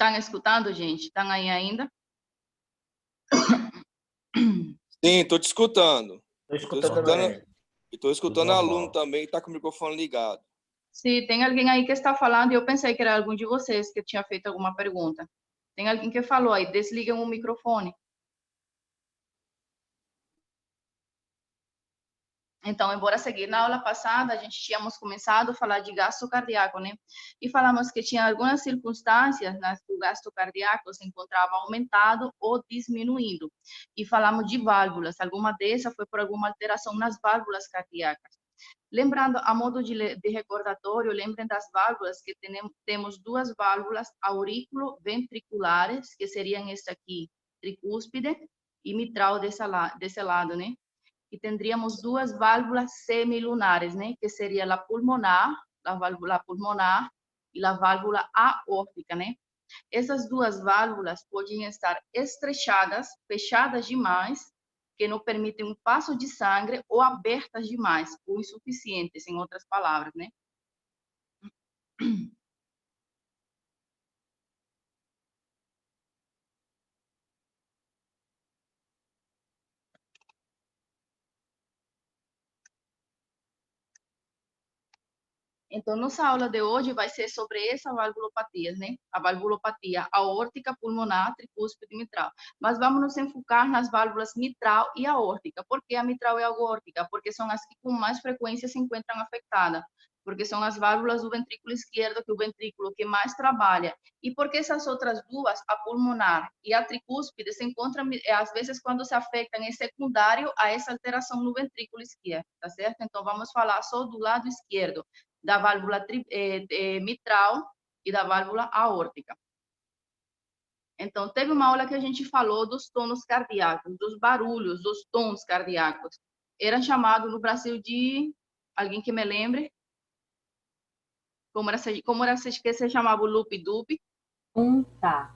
Estão escutando, gente? Estão aí ainda? Sim, estou te escutando. Estou escutando também. Estou escutando aluno também, está com o microfone ligado. Sim, tem alguém aí que está falando e eu pensei que era algum de vocês que tinha feito alguma pergunta. Tem alguém que falou aí, desliguem o microfone. Então, embora seguir na aula passada, a gente tínhamos começado a falar de gasto cardíaco, né? E falamos que tinha algumas circunstâncias nas que o gasto cardíaco se encontrava aumentado ou diminuindo. E falamos de válvulas. Alguma dessas foi por alguma alteração nas válvulas cardíacas. Lembrando, a modo de recordatório, lembrem das válvulas que temos duas válvulas auriculo-ventriculares, que seriam esta aqui, tricúspide e mitral desse lado, né? E teríamos duas válvulas semilunares, né? Que seria a pulmonar, a válvula pulmonar e a válvula aórtica, né? Essas duas válvulas podem estar estrechadas, fechadas demais, que não permitem um passo de sangue, ou abertas demais, ou insuficientes, em outras palavras, né? Então, nossa aula de hoje vai ser sobre essa valvulopatia, né? A valvulopatia aórtica, pulmonar, tricúspide e mitral. Mas vamos nos enfocar nas válvulas mitral e aórtica. Por que a mitral e a aórtica? Porque são as que com mais frequência se encontram afetadas. Porque são as válvulas do ventrículo esquerdo, que é o ventrículo que mais trabalha. E porque essas outras duas, a pulmonar e a tricúspide, se encontram, às vezes, quando se afetam, é secundário a essa alteração no ventrículo esquerdo, tá certo? Então, vamos falar só do lado esquerdo, da válvula mitral e da válvula aórtica. Então, teve uma aula que a gente falou dos tonos cardíacos, dos barulhos, dos tons cardíacos. Era chamado no Brasil de... Alguém que me lembre? Como era que se chamava o lup-dup? Tunta.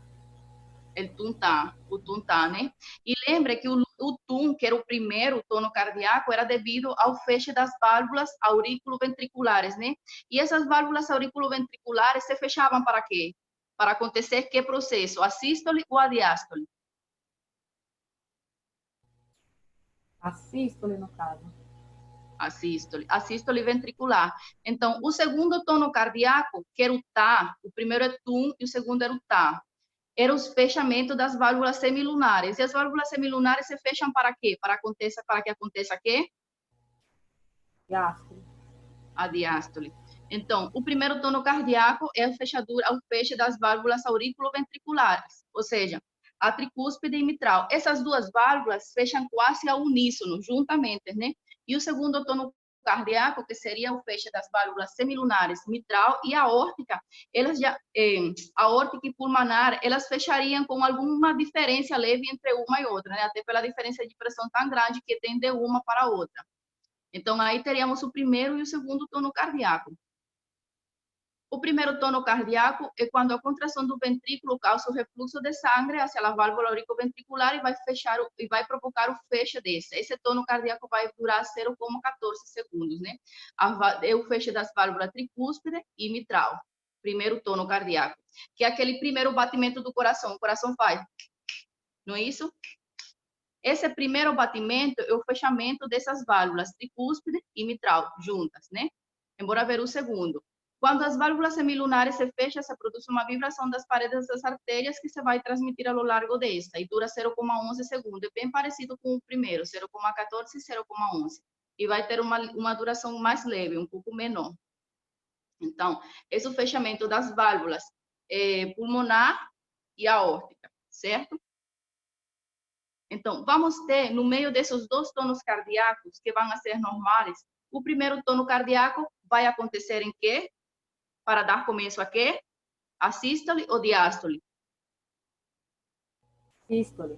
O tuntá, né? E lembra que o tum, que era o primeiro tono cardíaco, era devido ao feche das válvulas auriculoventriculares, né? E essas válvulas auriculoventriculares se fechavam para quê? Para acontecer que processo? A sístole ou a diástole? A sístole, no caso. A sístole ventricular. Então, o segundo tono cardíaco, que era o tá, o primeiro é tum e o segundo era o tá, era o fechamento das válvulas semilunares. E as válvulas semilunares se fecham para quê? Para que aconteça quê? Diástole. A diástole. Então, o primeiro tono cardíaco é a fechadura, o feche das válvulas auriculoventriculares, ou seja, a tricúspide e mitral. Essas duas válvulas fecham quase ao uníssono, juntamente, né? E o segundo tono cardíaco, que seria o feche das válvulas semilunares, mitral e aórtica, elas já, aórtica e pulmonar, elas fechariam com alguma diferença leve entre uma e outra, né? Até pela diferença de pressão tão grande que tem de uma para a outra. Então, aí teríamos o primeiro e o segundo tono cardíaco. O primeiro tono cardíaco é quando a contração do ventrículo causa o refluxo de sangue hacia a válvula auriculoventricular e vai provocar o feche desse. Esse tono cardíaco vai durar 0,14 segundos, né? É o feche das válvulas tricúspide e mitral. Primeiro tono cardíaco, que é aquele primeiro batimento do coração. O coração faz, não é isso? Esse primeiro batimento é o fechamento dessas válvulas tricúspide e mitral juntas, né? Embora haver o segundo. Quando as válvulas semilunares se fecham, se produz uma vibração das paredes das artérias que se vai transmitir ao largo desta e dura 0,11 segundos. É bem parecido com o primeiro, 0,14 e 0,11. E vai ter uma duração mais leve, um pouco menor. Então, esse é o fechamento das válvulas pulmonar e aórtica, certo? Então, vamos ter, no meio desses dois tonos cardíacos, que vão ser normais, o primeiro tono cardíaco vai acontecer em quê? Para dar começo a quê? A sístole ou diástole? Sístole.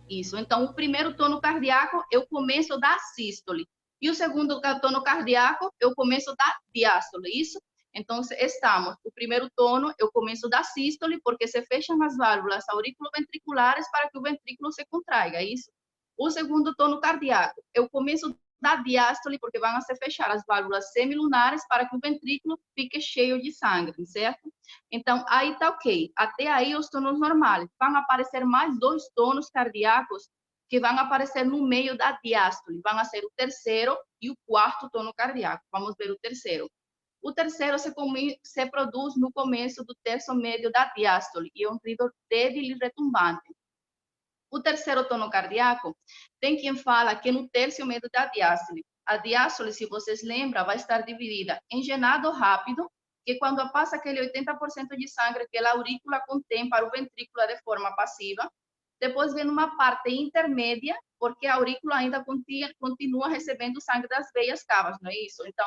Isso. Então, o primeiro tono cardíaco é o começo da sístole. E o segundo tono cardíaco é o começo da diástole. Isso? Então, estamos. O primeiro tono é o começo da sístole, porque se fecham as válvulas auriculoventriculares para que o ventrículo se contraiga. Isso? O segundo tono cardíaco é o começo da diástole, porque vão se fechar as válvulas semilunares para que o ventrículo fique cheio de sangue, certo? Então, aí está ok. Até aí, os tonos normais. Vão aparecer mais 2 tonos cardíacos que vão aparecer no meio da diástole. Vão ser o terceiro e o quarto tono cardíaco. Vamos ver o terceiro. O terceiro se produz no começo do terço médio da diástole e é um ruído débil e retumbante. O terceiro tono cardíaco tem quem fala que no terço médio da diástole. A diástole, se vocês lembram, vai estar dividida em genado rápido, que quando passa aquele 80% de sangue que a aurícula contém para o ventrículo de forma passiva. Depois vem uma parte intermédia, porque a aurícula ainda continua recebendo sangue das veias cavas, não é isso? Então,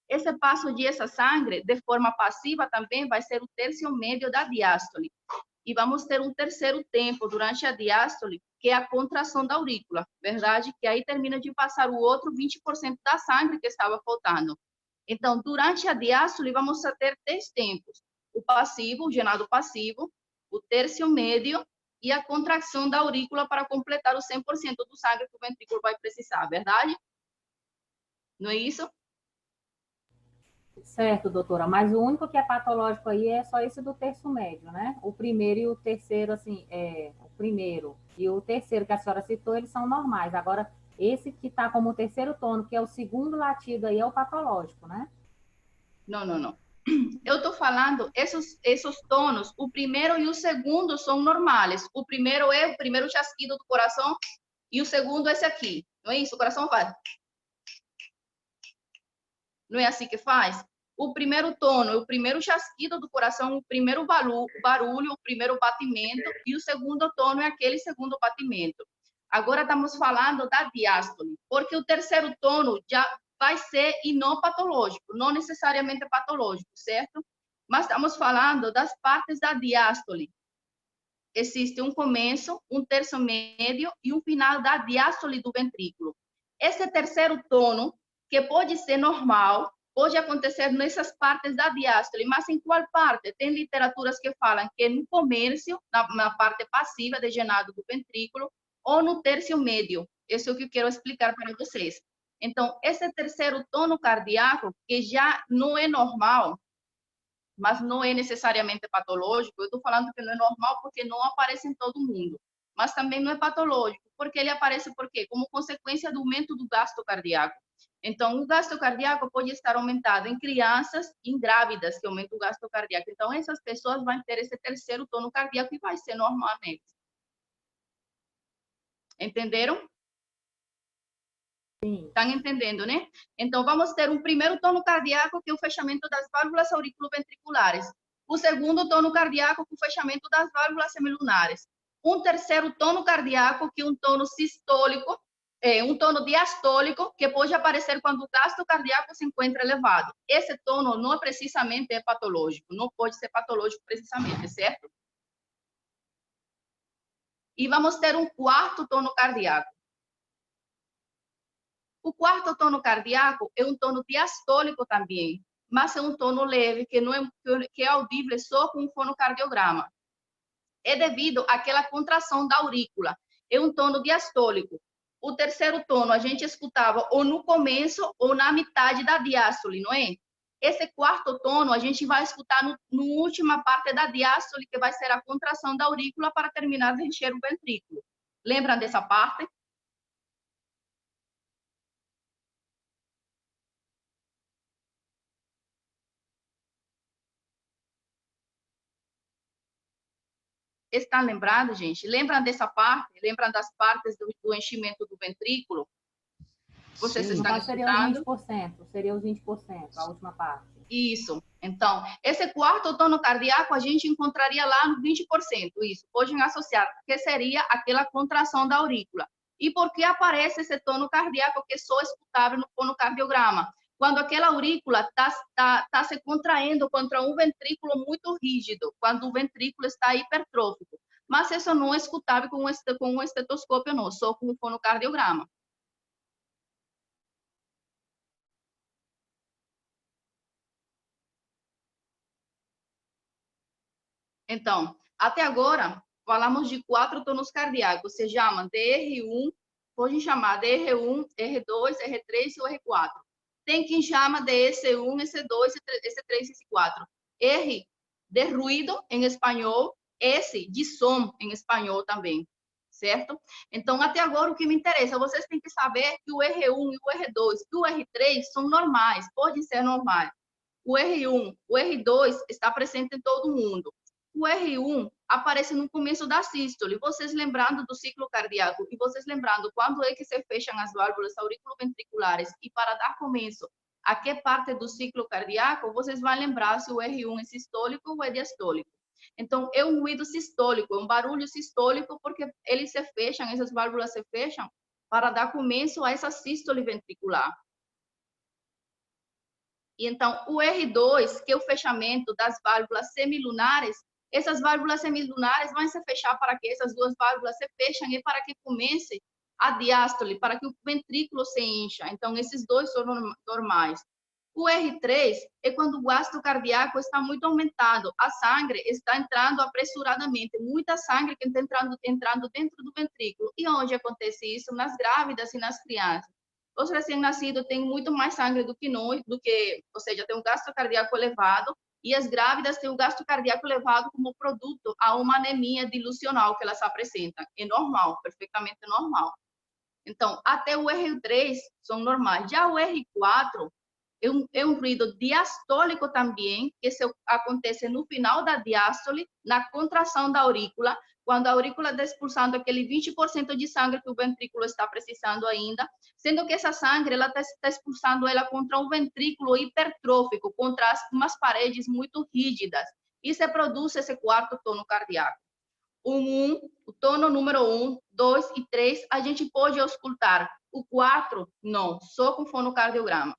esse passo de essa sangue, de forma passiva, também vai ser o terço médio da diástole. E vamos ter um terceiro tempo durante a diástole, que é a contração da aurícula, verdade? Que aí termina de passar o outro 20% da sangue que estava faltando. Então, durante a diástole, vamos ter 3 tempos. O passivo, o genado passivo, o terço médio e a contração da aurícula para completar o 100% do sangue que o ventrículo vai precisar, verdade? Não é isso? Certo, doutora, mas o único que é patológico aí é só esse do terço médio, né? O primeiro e o terceiro, assim, o primeiro e o terceiro que a senhora citou, eles são normais. Agora, esse que está como o terceiro tono, que é o segundo latido aí, é o patológico, né? Não, não, não. Eu estou falando, esses tonos, o primeiro e o segundo são normais. O primeiro é o primeiro chasquido do coração e o segundo é esse aqui. Não é isso? O coração faz. Não é assim que faz? O primeiro tono, o primeiro chasquido do coração, o primeiro barulho, o primeiro batimento, e o segundo tono é aquele segundo batimento. Agora estamos falando da diástole, porque o terceiro tono já vai ser e não patológico, não necessariamente patológico, certo? Mas estamos falando das partes da diástole. Existe um começo, um terço médio e um final da diástole do ventrículo. Esse terceiro tono, que pode ser normal, pode acontecer nessas partes da diástole, mas em qual parte? Tem literaturas que falam que no começo, na parte passiva de genado do ventrículo, ou no terço médio. Isso é o que eu quero explicar para vocês. Então, esse terceiro tono cardíaco, que já não é normal, mas não é necessariamente patológico. Eu estou falando que não é normal porque não aparece em todo mundo, mas também não é patológico, porque ele aparece por quê? Como consequência do aumento do gasto cardíaco. Então, o gasto cardíaco pode estar aumentado em crianças e em grávidas, que aumenta o gasto cardíaco. Então, essas pessoas vão ter esse terceiro tono cardíaco e vai ser normal neles. Entenderam? Sim. Estão entendendo, né? Então, vamos ter um primeiro tono cardíaco, que é o fechamento das válvulas auriculoventriculares. O segundo tono cardíaco, que é o fechamento das válvulas semilunares. Um terceiro tono cardíaco, que é um tono sistólico, um tono diastólico, que pode aparecer quando o gasto cardíaco se encontra elevado. Esse tono não precisamente é patológico, não pode ser patológico precisamente, certo? E vamos ter um quarto tono cardíaco. O quarto tono cardíaco é um tono diastólico também, mas é um tono leve, que é audível só com um fonocardiograma. É devido àquela contração da aurícula. É um tono diastólico. O terceiro tono a gente escutava ou no começo ou na metade da diástole, não é? Esse quarto tono a gente vai escutar na última parte da diástole, que vai ser a contração da aurícula para terminar de encher o ventrículo. Lembram dessa parte? Estão lembrados, gente? Lembram dessa parte? Lembram das partes do enchimento do ventrículo? Vocês Sim. estão escutando? Seria os 20%, a última parte. Isso. Então, esse quarto tono cardíaco a gente encontraria lá no 20%. Isso. Podem associar, que seria aquela contração da aurícula. E por que aparece esse tono cardíaco que é só escutável no fonocardiograma? Quando aquela aurícula está se contraindo contra um ventrículo muito rígido, quando o ventrículo está hipertrófico. Mas isso não é escutável com um estetoscópio, não, só com o fonocardiograma. Então, até agora, falamos de 4 tonos cardíacos, se chama DR1, pode chamar de R1, R2, R3 ou R4. Tem quem chama de S1, S2, S3, S4. R de ruído em espanhol, S de som em espanhol também, certo? Então, até agora, o que me interessa, vocês têm que saber que o R1 e o R2 e o R3 são normais, podem ser normais. O R1, o R2 está presente em todo mundo. O R1 aparece no começo da sístole. Vocês lembrando do ciclo cardíaco e vocês lembrando quando é que se fecham as válvulas auriculoventriculares e para dar começo a que parte do ciclo cardíaco, vocês vão lembrar se o R1 é sistólico ou é diastólico. Então, é um ruído sistólico, é um barulho sistólico, porque eles se fecham, essas válvulas se fecham para dar começo a essa sístole ventricular. E então, o R2, que é o fechamento das válvulas semilunares, essas válvulas semilunares vão se fechar para que essas duas válvulas se fechem e para que comece a diástole, para que o ventrículo se encha. Então, esses dois são normais. O R3 é quando o gasto cardíaco está muito aumentado, a sangue está entrando apressuradamente, muita sangue que está entrando dentro do ventrículo. E onde acontece isso? Nas grávidas e nas crianças. Os recém-nascidos têm muito mais sangue do que nós, ou seja, tem um gasto cardíaco elevado, e as grávidas têm um gasto cardíaco elevado como produto a uma anemia dilucional que elas apresentam. É normal, perfeitamente normal. Então, até o R3 são normais. Já o R4 é um ruído diastólico também, que acontece no final da diástole, na contração da aurícula, quando a aurícula está expulsando aquele 20% de sangue que o ventrículo está precisando ainda, sendo que essa sangue ela está expulsando ela contra um ventrículo hipertrófico, contra umas paredes muito rígidas, e se produz esse quarto tono cardíaco. O tono número 1, 2 e 3, a gente pode auscultar. O 4, não, só com fonocardiograma.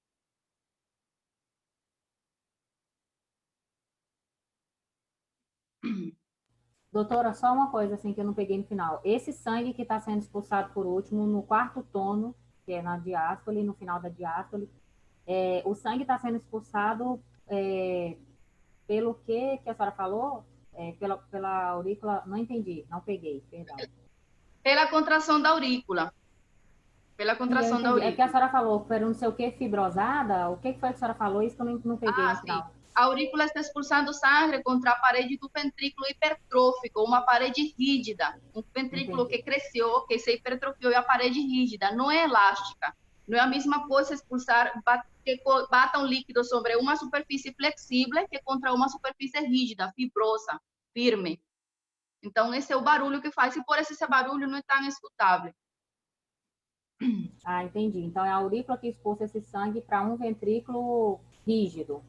Doutora, só uma coisa assim que eu não peguei no final. Esse sangue que está sendo expulsado por último, no quarto tono, que é na diástole, no final da diástole, o sangue está sendo expulsado pelo que a senhora falou? Pela aurícula, não entendi, não peguei, perdão. Pela contração da aurícula. Pela contração da aurícula. É que a senhora falou, era não sei o que, fibrosada? O que foi que a senhora falou? Isso que eu não peguei no final. Sim. A aurícula está expulsando sangue contra a parede do ventrículo hipertrófico, uma parede rígida. Um ventrículo que cresceu, que se hipertrofiou, e a parede rígida, não é elástica. Não é a mesma coisa expulsar, que bata um líquido sobre uma superfície flexível que contra uma superfície rígida, fibrosa, firme. Então, esse é o barulho que faz, e por isso esse barulho não é tão escutável. Ah, entendi. Então, é a aurícula que expulsa esse sangue para um ventrículo rígido.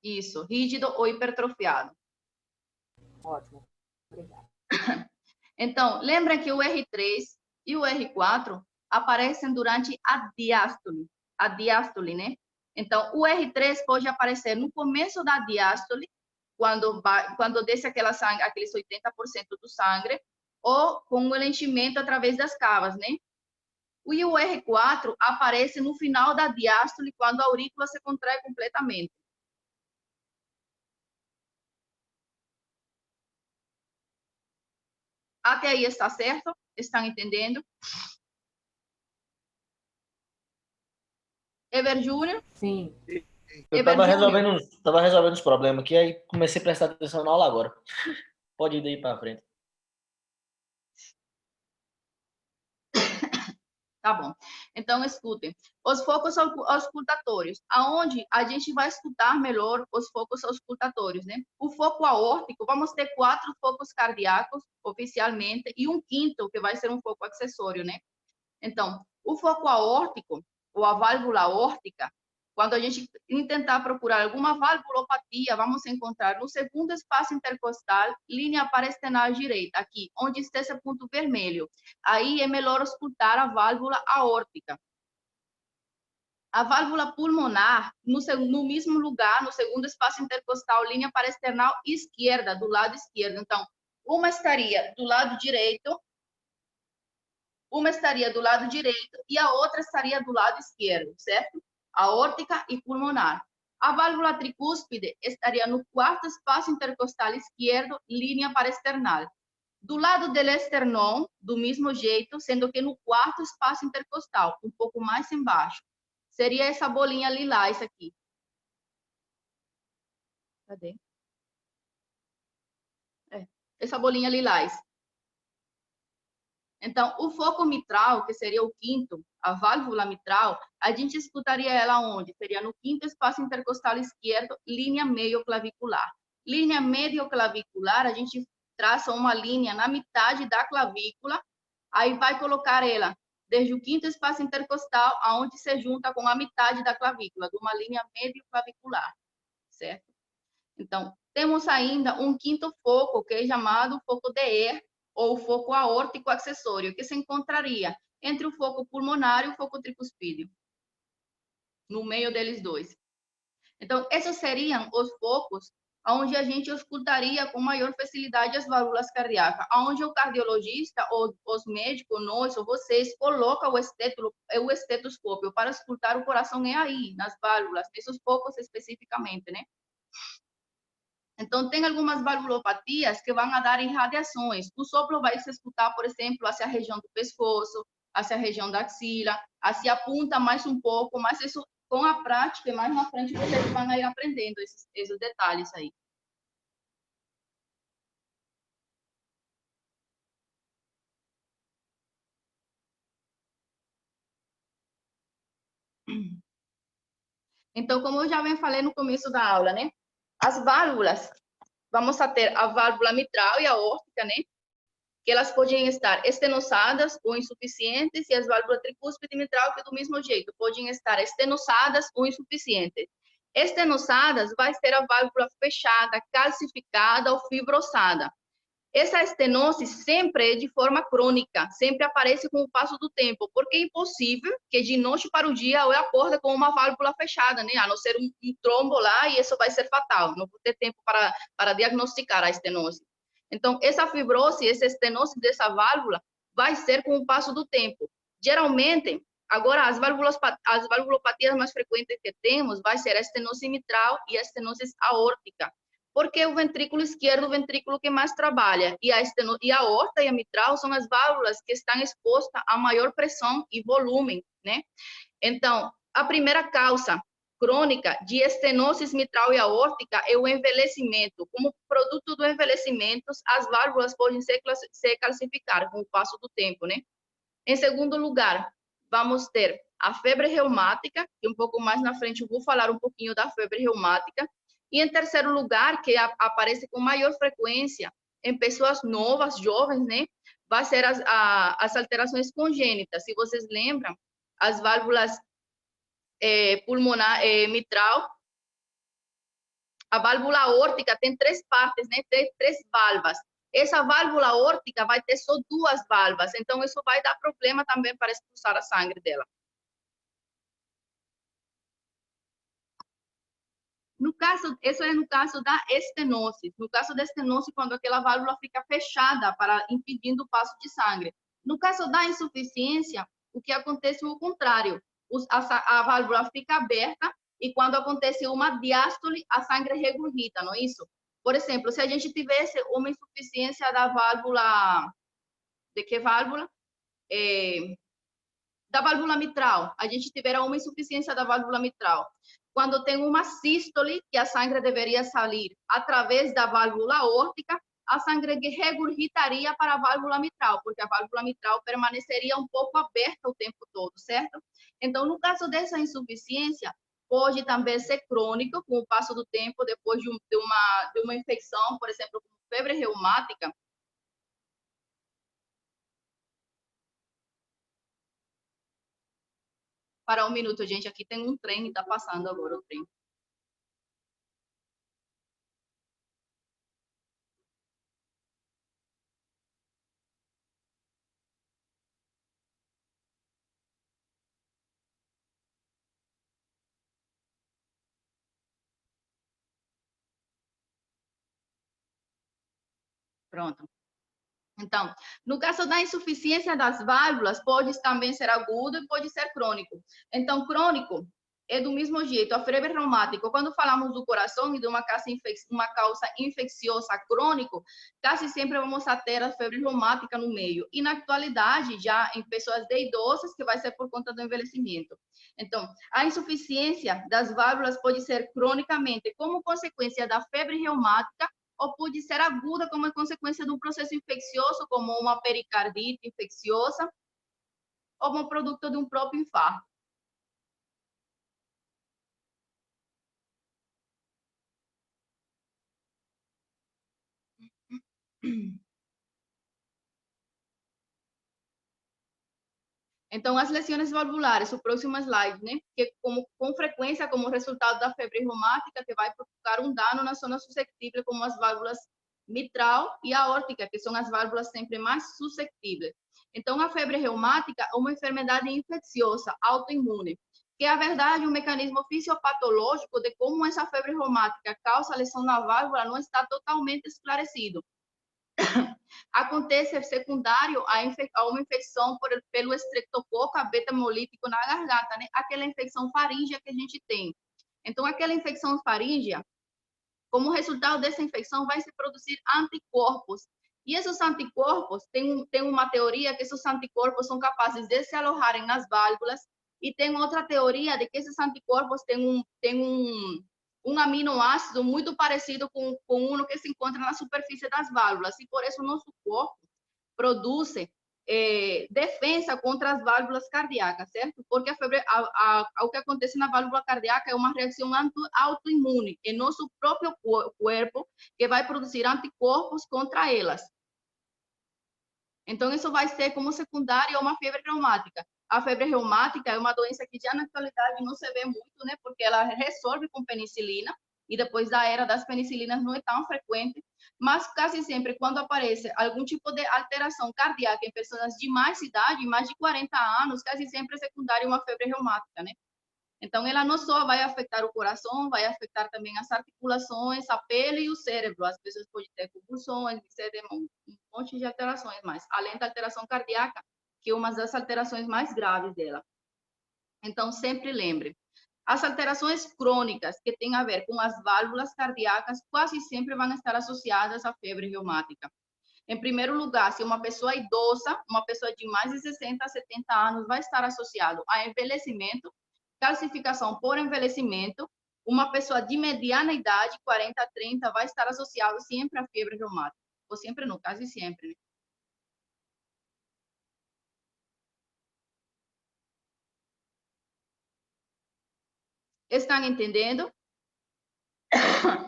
Isso, rígido ou hipertrofiado. Ótimo, obrigada. Então, lembra que o R3 e o R4 aparecem durante a diástole, né? Então, o R3 pode aparecer no começo da diástole, quando desce aqueles 80% do sangue, ou com o enchimento através das cavas, né? E o R4 aparece no final da diástole, quando a aurícula se contrai completamente. Até aí está certo? Estão entendendo? Ever Júnior? Sim. Eu estava resolvendo os problemas aqui, aí comecei a prestar atenção na aula agora. Pode ir daí para frente. Tá bom. Então, escutem. Os focos auscultatórios. Aonde a gente vai escutar melhor os focos auscultatórios, né? O foco aórtico, vamos ter 4 focos cardíacos, oficialmente, e um quinto, que vai ser um foco acessório, né? Então, o foco aórtico, ou a válvula aórtica, quando a gente tentar procurar alguma valvulopatia, vamos encontrar no segundo espaço intercostal, linha paraesternal direita, aqui, onde está esse ponto vermelho. Aí é melhor escutar a válvula aórtica. A válvula pulmonar, no mesmo lugar, no segundo espaço intercostal, linha paraesternal esquerda, do lado esquerdo. Então, uma estaria do lado direito e a outra estaria do lado esquerdo, certo? Aórtica e pulmonar. A válvula tricúspide estaria no quarto espaço intercostal esquerdo, linha paraesternal. Do lado do esternão, do mesmo jeito, sendo que no quarto espaço intercostal, um pouco mais embaixo, seria essa bolinha lilás aqui. Cadê? Essa bolinha lilás. Então, o foco mitral, que seria o quinto, a válvula mitral, a gente escutaria ela onde? Seria no quinto espaço intercostal esquerdo, linha meio clavicular. Linha meio clavicular, a gente traça uma linha na metade da clavícula, aí vai colocar ela desde o quinto espaço intercostal, aonde se junta com a metade da clavícula, de uma linha meio clavicular, certo? Então, temos ainda um quinto foco, que é chamado foco de Ehr, ou foco aórtico acessório, que se encontraria entre o foco pulmonar e o foco tricuspídeo, no meio deles dois. Então, esses seriam os focos onde a gente escutaria com maior facilidade as válvulas cardíacas, onde o cardiologista, ou os médicos, nós ou vocês, colocam o estetoscópio para escutar o coração aí, nas válvulas, nesses focos especificamente, né? Então, tem algumas valvulopatias que vão dar irradiações. O sopro vai se escutar, por exemplo, hacia a região do pescoço, hacia a região da axila, hacia a punta mais um pouco, mas isso, com a prática, mais na frente, vocês vão ir aprendendo esses detalhes aí. Então, como eu já falei no começo da aula, né? As válvulas, vamos a ter a válvula mitral e a aórtica, né? Que elas podem estar estenosadas ou insuficientes, e as válvulas tricúspide e mitral, que do mesmo jeito, podem estar estenosadas ou insuficientes. Estenosadas vai ser a válvula fechada, calcificada ou fibrosada. Essa estenose sempre é de forma crônica, sempre aparece com o passo do tempo, porque é impossível que de noite para o dia eu acorde com uma válvula fechada, né? A não ser um trombo lá, e isso vai ser fatal, não vou ter tempo para diagnosticar a estenose. Então, essa fibrose, essa estenose dessa válvula vai ser com o passo do tempo. Geralmente, agora, as valvulopatias mais frequentes que temos vai ser a estenose mitral e a estenose aórtica, porque o ventrículo esquerdo é o ventrículo que mais trabalha, e a aorta e a mitral são as válvulas que estão expostas a maior pressão e volume, né? Então, a primeira causa crônica de estenose mitral e aórtica é o envelhecimento. Como produto do envelhecimento, as válvulas podem se calcificar com o passo do tempo, né? Em segundo lugar, vamos ter a febre reumática, que um pouco mais na frente eu vou falar um pouquinho da febre reumática. E em terceiro lugar, que aparece com maior frequência em pessoas novas, jovens, né? Vai ser as alterações congênitas. Se vocês lembram, as válvulas pulmonar, mitral, a válvula aórtica tem três partes, né? Três válvulas. Essa válvula aórtica vai ter só duas válvulas, então isso vai dar problema também para expulsar a sangue dela. No caso, isso é no caso da estenose. No caso da estenose, quando aquela válvula fica fechada para impedindo o passo de sangue. No caso da insuficiência, o que acontece é o contrário. A válvula fica aberta e quando acontece uma diástole, a sangue regurgita, não é isso? Por exemplo, se a gente tivesse uma insuficiência da válvula... De que válvula? Da válvula mitral. A gente tiver uma insuficiência da válvula mitral. Quando tem uma sístole, que a sangue deveria sair através da válvula aórtica, a sangue regurgitaria para a válvula mitral, porque a válvula mitral permaneceria um pouco aberta o tempo todo, certo? Então, no caso dessa insuficiência, pode também ser crônico, com o passo do tempo, depois de uma infecção, por exemplo, como febre reumática. Para um minuto, gente, aqui tem um trem e está passando agora o trem. Pronto. Então, no caso da insuficiência das válvulas, pode também ser agudo e pode ser crônico. Então, crônico é do mesmo jeito. A febre reumática, quando falamos do coração e de uma causa infecciosa crônica, quase sempre vamos ter a febre reumática no meio. E na atualidade, já em pessoas de idosas, que vai ser por conta do envelhecimento. Então, a insuficiência das válvulas pode ser cronicamente como consequência da febre reumática ou pode ser aguda como consequência de um processo infeccioso, como uma pericardite infecciosa ou como produto de um próprio infarto. Então, as lesões valvulares, o próximo slide, né? Que com frequência, como resultado da febre reumática, que vai provocar um dano na zona suscetível, como as válvulas mitral e aórtica, que são as válvulas sempre mais suscetíveis. Então, a febre reumática é uma enfermidade infecciosa, autoimune, que é, a verdade, um mecanismo fisiopatológico de como essa febre reumática causa lesão na válvula não está totalmente esclarecido. Acontece secundário a uma infecção pelo estreptococo beta-hemolítico na garganta, né? Aquela infecção faríngea que a gente tem. Então, aquela infecção faríngea, como resultado dessa infecção, vai se produzir anticorpos. E esses anticorpos, tem uma teoria que esses anticorpos são capazes de se alojarem nas válvulas, e tem outra teoria de que esses anticorpos têm um aminoácido muito parecido com um que se encontra na superfície das válvulas, e por isso o nosso corpo produz defesa contra as válvulas cardíacas, certo? Porque o que acontece na válvula cardíaca é uma reação autoimune em nosso próprio corpo, que vai produzir anticorpos contra elas. Então, isso vai ser como secundária a uma febre reumática. A febre reumática é uma doença que já na atualidade não se vê muito, né? Porque ela resolve com penicilina, e depois da era das penicilinas não é tão frequente, mas quase sempre quando aparece algum tipo de alteração cardíaca em pessoas de mais idade, mais de 40 anos, quase sempre é secundária a uma febre reumática, né? Então, ela não só vai afetar o coração, vai afetar também as articulações, a pele e o cérebro. As pessoas podem ter convulsões, um monte de alterações mais, além da alteração cardíaca, que é uma das alterações mais graves dela. Então, sempre lembre, as alterações crônicas que têm a ver com as válvulas cardíacas quase sempre vão estar associadas à febre reumática. Em primeiro lugar, se uma pessoa idosa, uma pessoa de mais de 60 a 70 anos, vai estar associado a envelhecimento, calcificação por envelhecimento. Uma pessoa de mediana idade, 40 a 30, vai estar associado sempre à febre reumática. Ou sempre não, quase sempre, né? Estão entendendo?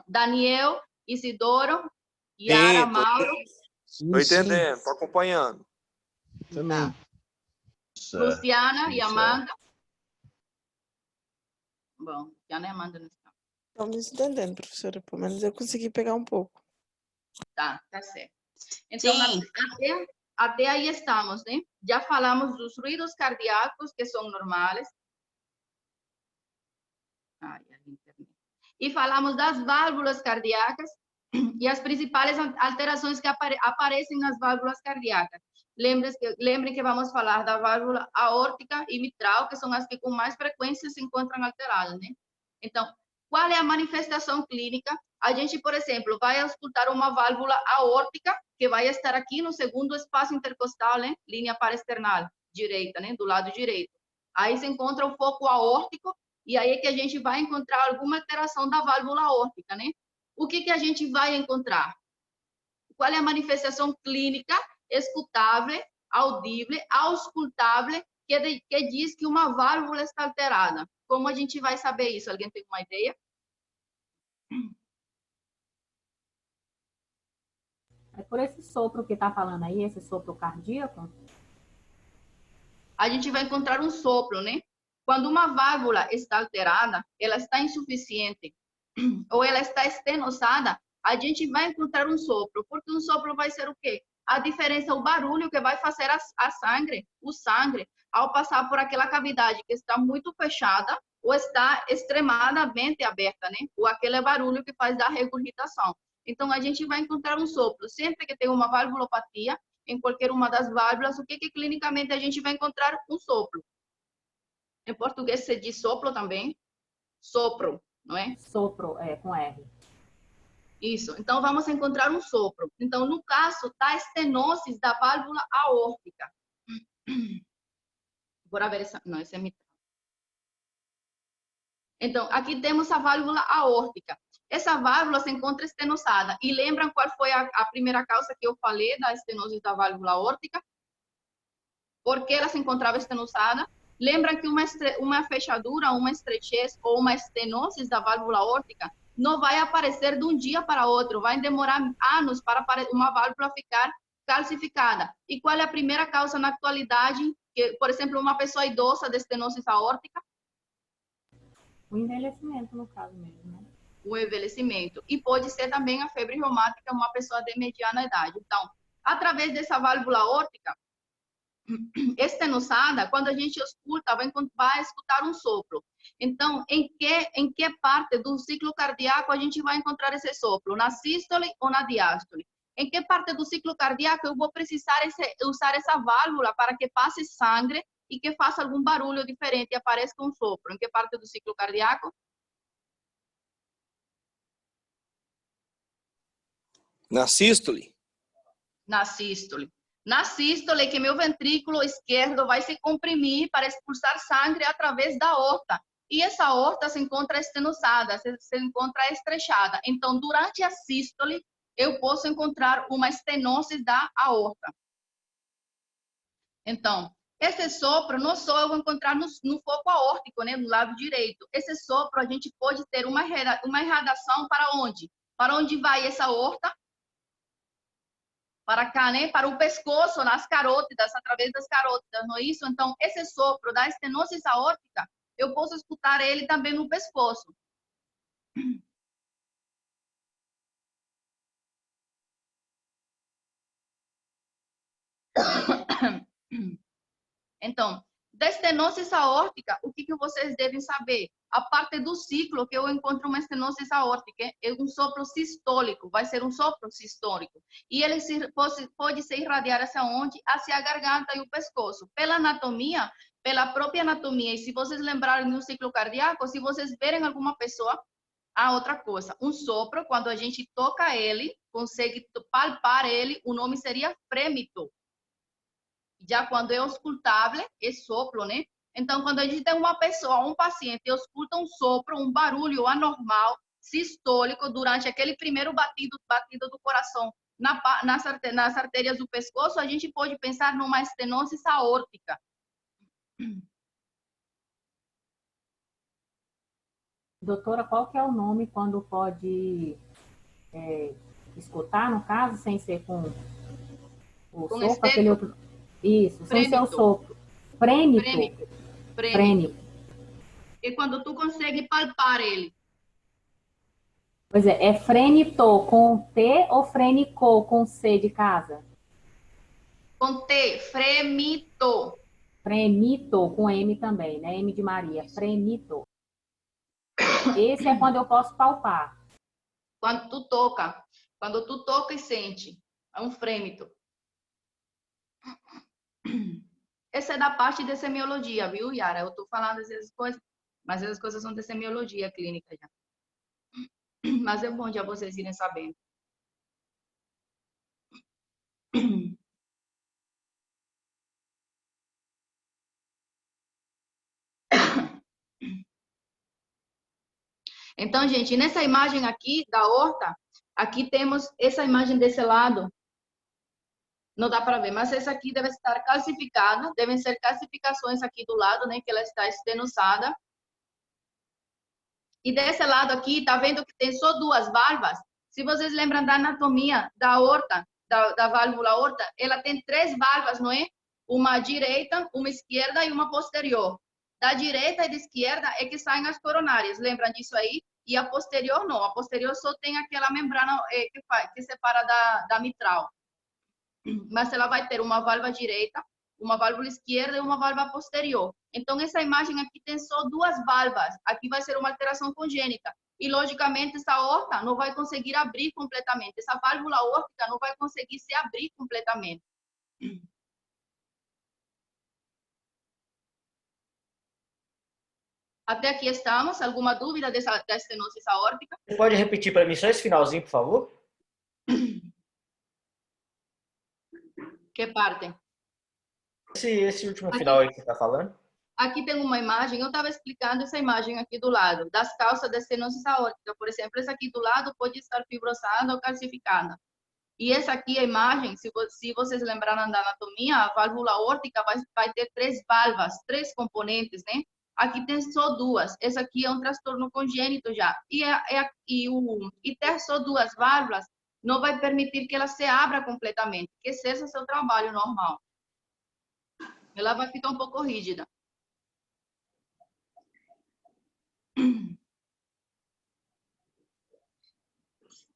Daniel, Isidoro, Yara, Mauro. Estou entendendo, estou acompanhando. Também. Tá. Luciana e Amanda. Bom, Luciana e Amanda não estão. Estamos entendendo, professora, pelo menos eu consegui pegar um pouco. Tá certo. Então, até aí estamos, né? Já falamos dos ruídos cardíacos, que são normais. E falamos das válvulas cardíacas e as principais alterações que aparecem nas válvulas cardíacas. Lembrem que vamos falar da válvula aórtica e mitral, que são as que com mais frequência se encontram alteradas, né? Então, qual é a manifestação clínica? A gente, por exemplo, vai auscultar uma válvula aórtica, que vai estar aqui no segundo espaço intercostal, né? Linha paraesternal direita, né? Do lado direito. Aí se encontra o foco aórtico, e aí é que a gente vai encontrar alguma alteração da válvula aórtica, né? O que a gente vai encontrar? Qual é a manifestação clínica, escutável, audível, auscultável, que diz que uma válvula está alterada? Como a gente vai saber isso? Alguém tem uma ideia? É por esse sopro que está falando aí, esse sopro cardíaco? A gente vai encontrar um sopro, né? Quando uma válvula está alterada, ela está insuficiente ou ela está estenosada, a gente vai encontrar um sopro, porque um sopro vai ser o quê? A diferença, o barulho que vai fazer o sangue, ao passar por aquela cavidade que está muito fechada ou está extremadamente aberta, né? Ou aquele barulho que faz da regurgitação. Então, a gente vai encontrar um sopro. Sempre que tem uma valvulopatia, em qualquer uma das válvulas, o que clinicamente a gente vai encontrar? Um sopro. Em português se diz sopro também, sopro, não é? Sopro, com R. Isso. Então, vamos encontrar um sopro. Então, no caso da estenose da válvula aórtica. Bora ver essa. Não, esse é mitral. Então, aqui temos a válvula aórtica. Essa válvula se encontra estenosada. E lembram qual foi a primeira causa que eu falei da estenose da válvula aórtica? Por que ela se encontrava estenosada? Lembram que uma fechadura, uma estrechez ou uma estenose da válvula aórtica não vai aparecer de um dia para outro, vai demorar anos para uma válvula ficar calcificada. E qual é a primeira causa na atualidade, que, por exemplo, uma pessoa idosa de estenose aórtica? O envelhecimento, no caso mesmo, né? O envelhecimento. E pode ser também a febre reumática, uma pessoa de mediana idade. Então, através dessa válvula aórtica estenosada, quando a gente escuta, vai escutar um sopro. Então, em que parte do ciclo cardíaco a gente vai encontrar esse sopro? Na sístole ou na diástole? Em que parte do ciclo cardíaco eu vou precisar usar essa válvula para que passe sangue e que faça algum barulho diferente e apareça um sopro? Em que parte do ciclo cardíaco? Na sístole? Na sístole. Na sístole, que meu ventrículo esquerdo vai se comprimir para expulsar sangue através da aorta. E essa aorta se encontra estenosada, se encontra estrechada. Então, durante a sístole, eu posso encontrar uma estenose da aorta. Então, esse sopro não só eu vou encontrar no foco aórtico, né, no lado direito. Esse sopro, a gente pode ter uma irradiação para onde? Para onde vai essa aorta? Para cá, né? Para o pescoço, nas carótidas, através das carótidas, não é isso? Então, esse sopro da estenose aórtica, eu posso escutar ele também no pescoço. Então, da estenose aórtica, o que vocês devem saber? A parte do ciclo que eu encontro uma estenose aórtica é um sopro sistólico, vai ser um sopro sistólico. E ele pode se irradiar hacia onde? Hacia a garganta e o pescoço. Pela anatomia, pela própria anatomia, e se vocês lembrarem do ciclo cardíaco, se vocês verem alguma pessoa, outra coisa, um sopro, quando a gente toca ele, consegue palpar ele, o nome seria frêmito. Já quando é auscultável, é sopro, né? Então, quando a gente tem uma pessoa, um paciente, e escuta um sopro, um barulho anormal, sistólico, durante aquele primeiro batido do coração nas artérias do pescoço, a gente pode pensar numa estenose aórtica. Doutora, qual que é o nome quando pode escutar, no caso, sem ser com o Com sopro, aquele outro... Isso, sem ser o Frêmito. sopro. Frêmito. Frêmito. E quando tu consegue palpar ele? Pois é frênito com T ou frênico com C de casa? Com T, frêmito. Frêmito com M também, né? M de Maria, frêmito. Esse é quando eu posso palpar. Quando tu toca e sente, é um frêmito. Essa é da parte de semiologia, viu, Yara? Eu tô falando essas coisas, mas essas coisas são de semiologia clínica já. Mas é bom já vocês irem sabendo. Então, gente, nessa imagem aqui da aorta, aqui temos essa imagem desse lado. Não dá para ver, mas essa aqui deve estar calcificada, devem ser calcificações aqui do lado, né, que ela está estenosada. E desse lado aqui, tá vendo que tem só duas válvulas? Se vocês lembram da anatomia da aorta, da válvula aorta, ela tem três válvulas, não é? Uma direita, uma esquerda e uma posterior. Da direita e da esquerda é que saem as coronárias, lembram disso aí? E a posterior não, a posterior só tem aquela membrana que separa da mitral. Mas ela vai ter uma válvula direita, uma válvula esquerda e uma válvula posterior. Então, essa imagem aqui tem só duas válvulas. Aqui vai ser uma alteração congênita. E, logicamente, essa aorta não vai conseguir abrir completamente. Essa válvula aórtica não vai conseguir se abrir completamente. Até aqui estamos. Alguma dúvida da estenose aórtica? Você pode repetir para mim só esse finalzinho, por favor? Que parte? Esse último final aí que você está falando. Aqui tem uma imagem, eu estava explicando essa imagem aqui do lado, das causas da estenose aórtica. Por exemplo, essa aqui do lado pode estar fibrosada ou calcificada. E essa aqui é a imagem, se vocês lembrarem da anatomia, a válvula aórtica vai ter 3 válvulas, 3 componentes, né? Aqui tem só 2. Essa aqui é um transtorno congênito já. E ter só 2 válvulas não vai permitir que ela se abra completamente, que seja seu trabalho normal. Ela vai ficar um pouco rígida.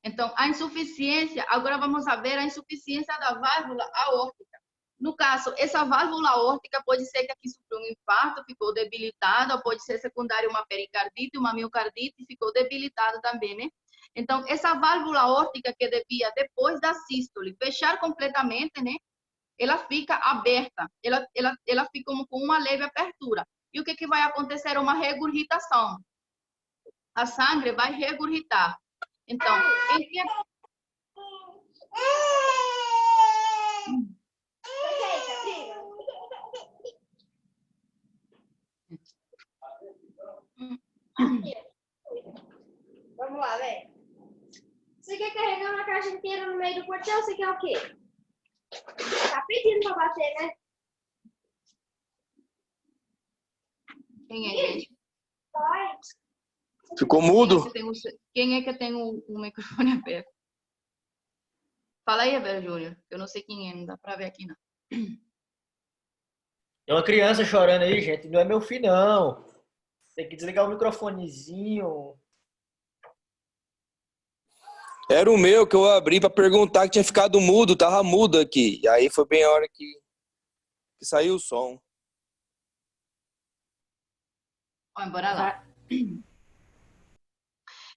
Então, a insuficiência, agora vamos ver a insuficiência da válvula aórtica. No caso, essa válvula aórtica pode ser que aqui sofreu um infarto, ficou debilitada, ou pode ser secundária uma pericardite, uma miocardite, ficou debilitada também, né? Então, essa válvula aórtica que devia, depois da sístole, fechar completamente, né? Ela fica aberta, ela fica como com uma leve abertura. E o que vai acontecer? Uma regurgitação. A sangue vai regurgitar. Então, Vamos lá, velho. Você quer carregar uma caixa inteira no meio do portão? Você quer o quê? Tá pedindo pra bater, né? quem é, gente? Vai. Ficou mudo? Quem é que tem o microfone aberto? Fala aí, Abel Júnior. Eu não sei quem é, não dá pra ver aqui, não. Tem uma criança chorando aí, gente. Não é meu filho, não. Tem que desligar o microfonezinho. Era o meu que eu abri para perguntar que tinha ficado mudo, tava mudo aqui. E aí foi bem a hora que saiu o som. Ó, bora lá.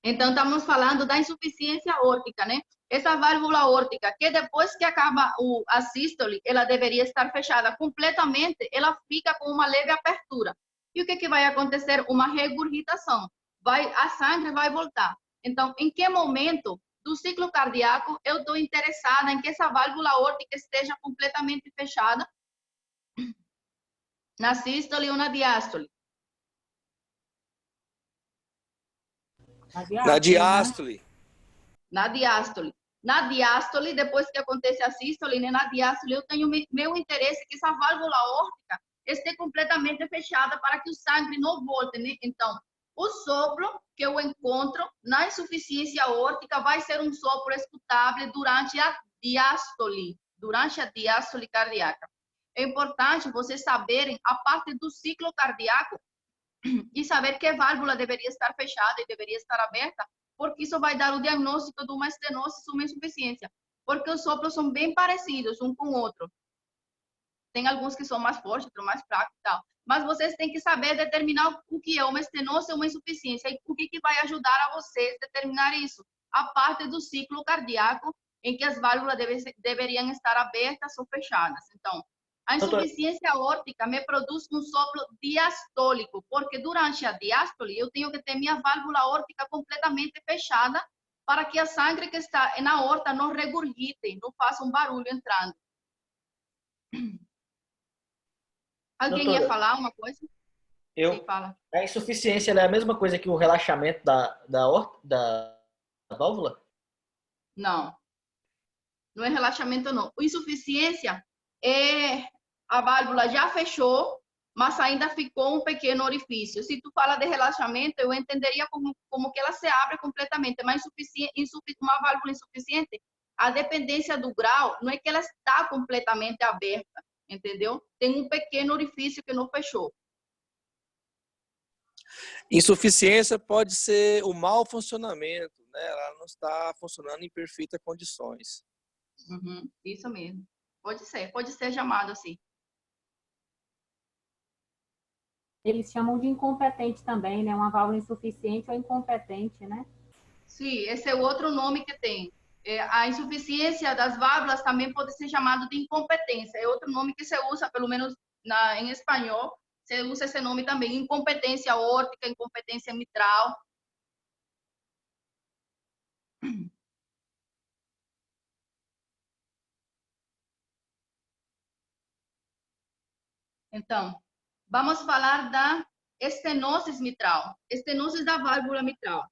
Então, estamos falando da insuficiência aórtica, né? Essa válvula aórtica, que depois que acaba a sístole, ela deveria estar fechada completamente, ela fica com uma leve abertura. E o que vai acontecer? Uma regurgitação. A sangue vai voltar. Então, em que momento do ciclo cardíaco eu estou interessada em que essa válvula aórtica esteja completamente fechada? Na sístole ou na diástole? Na diástole. Na diástole. Na diástole, depois que acontece a sístole, né, na diástole, eu tenho meu interesse que essa válvula aórtica esteja completamente fechada para que o sangue não volte, né? Então, o sopro que eu encontro na insuficiência aórtica vai ser um sopro escutável durante a diástole cardíaca. É importante vocês saberem a parte do ciclo cardíaco e saber que válvula deveria estar fechada e deveria estar aberta, porque isso vai dar o diagnóstico de uma estenose ou uma insuficiência, porque os sopros são bem parecidos um com o outro. Tem alguns que são mais fortes, outros mais fracos e tal. Mas vocês têm que saber determinar o que é uma estenose ou uma insuficiência e o que vai ajudar a vocês a determinar isso. A parte do ciclo cardíaco em que as válvulas deveriam estar abertas ou fechadas. Então, a insuficiência aórtica me produz um sopro diastólico, porque durante a diástole eu tenho que ter minha válvula aórtica completamente fechada para que a sangue que está na aorta não regurgite, não faça um barulho entrando. Alguém Doutora, ia falar uma coisa? Sim, fala. A insuficiência ela é a mesma coisa que o relaxamento da válvula? Não. Não é relaxamento, não. O insuficiência é a válvula já fechou, mas ainda ficou um pequeno orifício. Se tu fala de relaxamento, eu entenderia como que ela se abre completamente, mas uma válvula insuficiente, a dependência do grau, não é que ela está completamente aberta, entendeu? Tem um pequeno orifício que não fechou. Insuficiência pode ser o mau funcionamento, né? Ela não está funcionando em perfeitas condições. Uhum, isso mesmo. Pode ser chamado assim. Eles chamam de incompetente também, né? Uma válvula insuficiente ou incompetente, né? Sim, esse é o outro nome que tem. A insuficiência das válvulas também pode ser chamado de incompetência. É outro nome que se usa, pelo menos em espanhol, se usa esse nome também, incompetência aórtica, incompetência mitral. Então, vamos falar da estenose mitral, estenose da válvula mitral.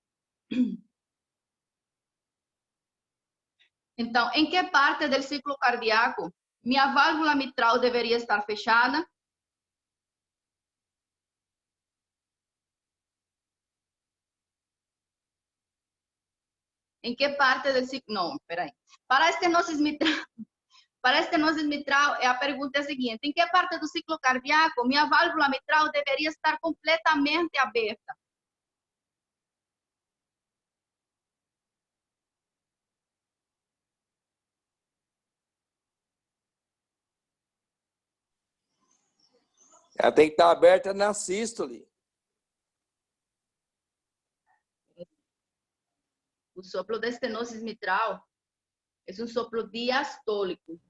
Então, em que parte do ciclo cardíaco minha válvula mitral deveria estar fechada? Em que parte do ciclo? Não, peraí. Para a estenose mitral, para a estenose mitral, a pergunta é a seguinte: em que parte do ciclo cardíaco minha válvula mitral deveria estar completamente aberta? Ela tem que estar aberta na sístole. O sopro da estenose mitral é um sopro diastólico.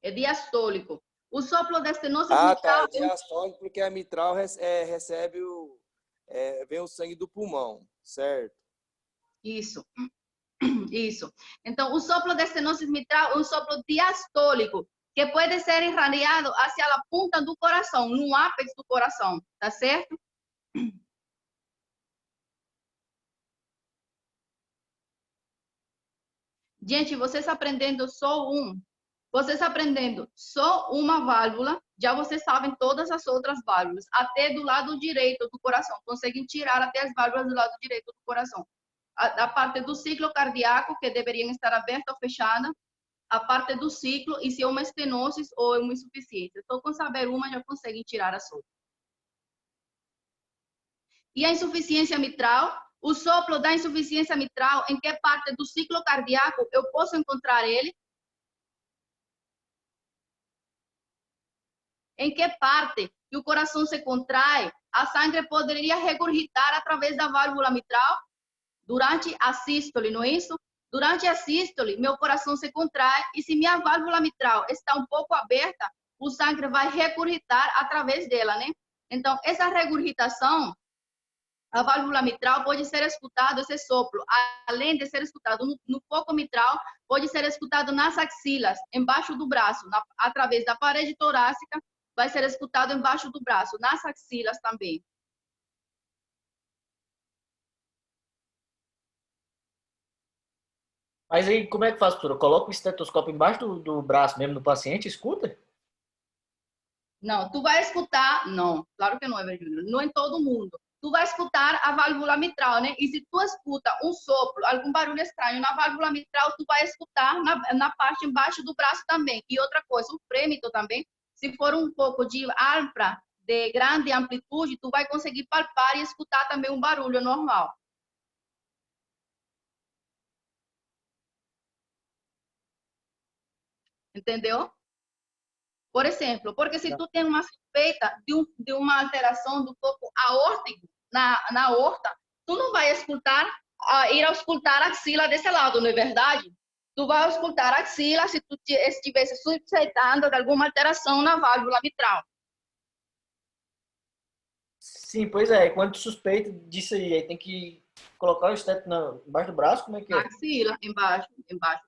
É diastólico. O sopro da estenose Ah, mitral tá. É diastólico porque a mitral recebe vem o sangue do pulmão, certo? Isso. Isso. Então, o sopro da estenose mitral é um sopro diastólico, que pode ser irradiado hacia a ponta do coração, no ápice do coração, tá certo? Gente, vocês aprendendo só uma válvula, já vocês sabem todas as outras válvulas, até do lado direito do coração, conseguem tirar até as válvulas do lado direito do coração. A parte do ciclo cardíaco, que deveriam estar aberta ou fechada, a parte do ciclo e se é uma estenose ou uma insuficiência. Só com saber uma já conseguem tirar as outras. E a insuficiência mitral, o sopro da insuficiência mitral, em que parte do ciclo cardíaco eu posso encontrar ele? Em que parte que o coração se contrai, a sangue poderia regurgitar através da válvula mitral? Durante a sístole, não é isso? Durante a sístole, meu coração se contrai e se minha válvula mitral está um pouco aberta, o sangue vai regurgitar através dela, né? Então, essa regurgitação, a válvula mitral pode ser escutado, esse sopro, além de ser escutado no foco mitral, pode ser escutado nas axilas, embaixo do braço, através da parede torácica, vai ser escutado embaixo do braço, nas axilas também. Mas aí, como é que faz, doutora? Coloca o estetoscópio embaixo do braço mesmo do paciente, escuta? Não, tu vai escutar, não, claro que não é verdade, não em todo mundo. Tu vai escutar a válvula mitral, né? E se tu escuta um sopro, algum barulho estranho na válvula mitral, tu vai escutar na parte embaixo do braço também. E outra coisa, o frêmito também, se for um pouco de ampla, de grande amplitude, tu vai conseguir palpar e escutar também um barulho normal. Entendeu? Por exemplo, porque se tu tem uma suspeita de uma alteração do foco aórtico na aorta, tu não vai ir auscultar a axila desse lado, não é verdade? Tu vai auscultar a axila se tu estivesse suspeitando de alguma alteração na válvula mitral. Sim, pois é. Quando tu suspeita disso aí tem que colocar o esteto embaixo do braço, como é que Na é? axila, embaixo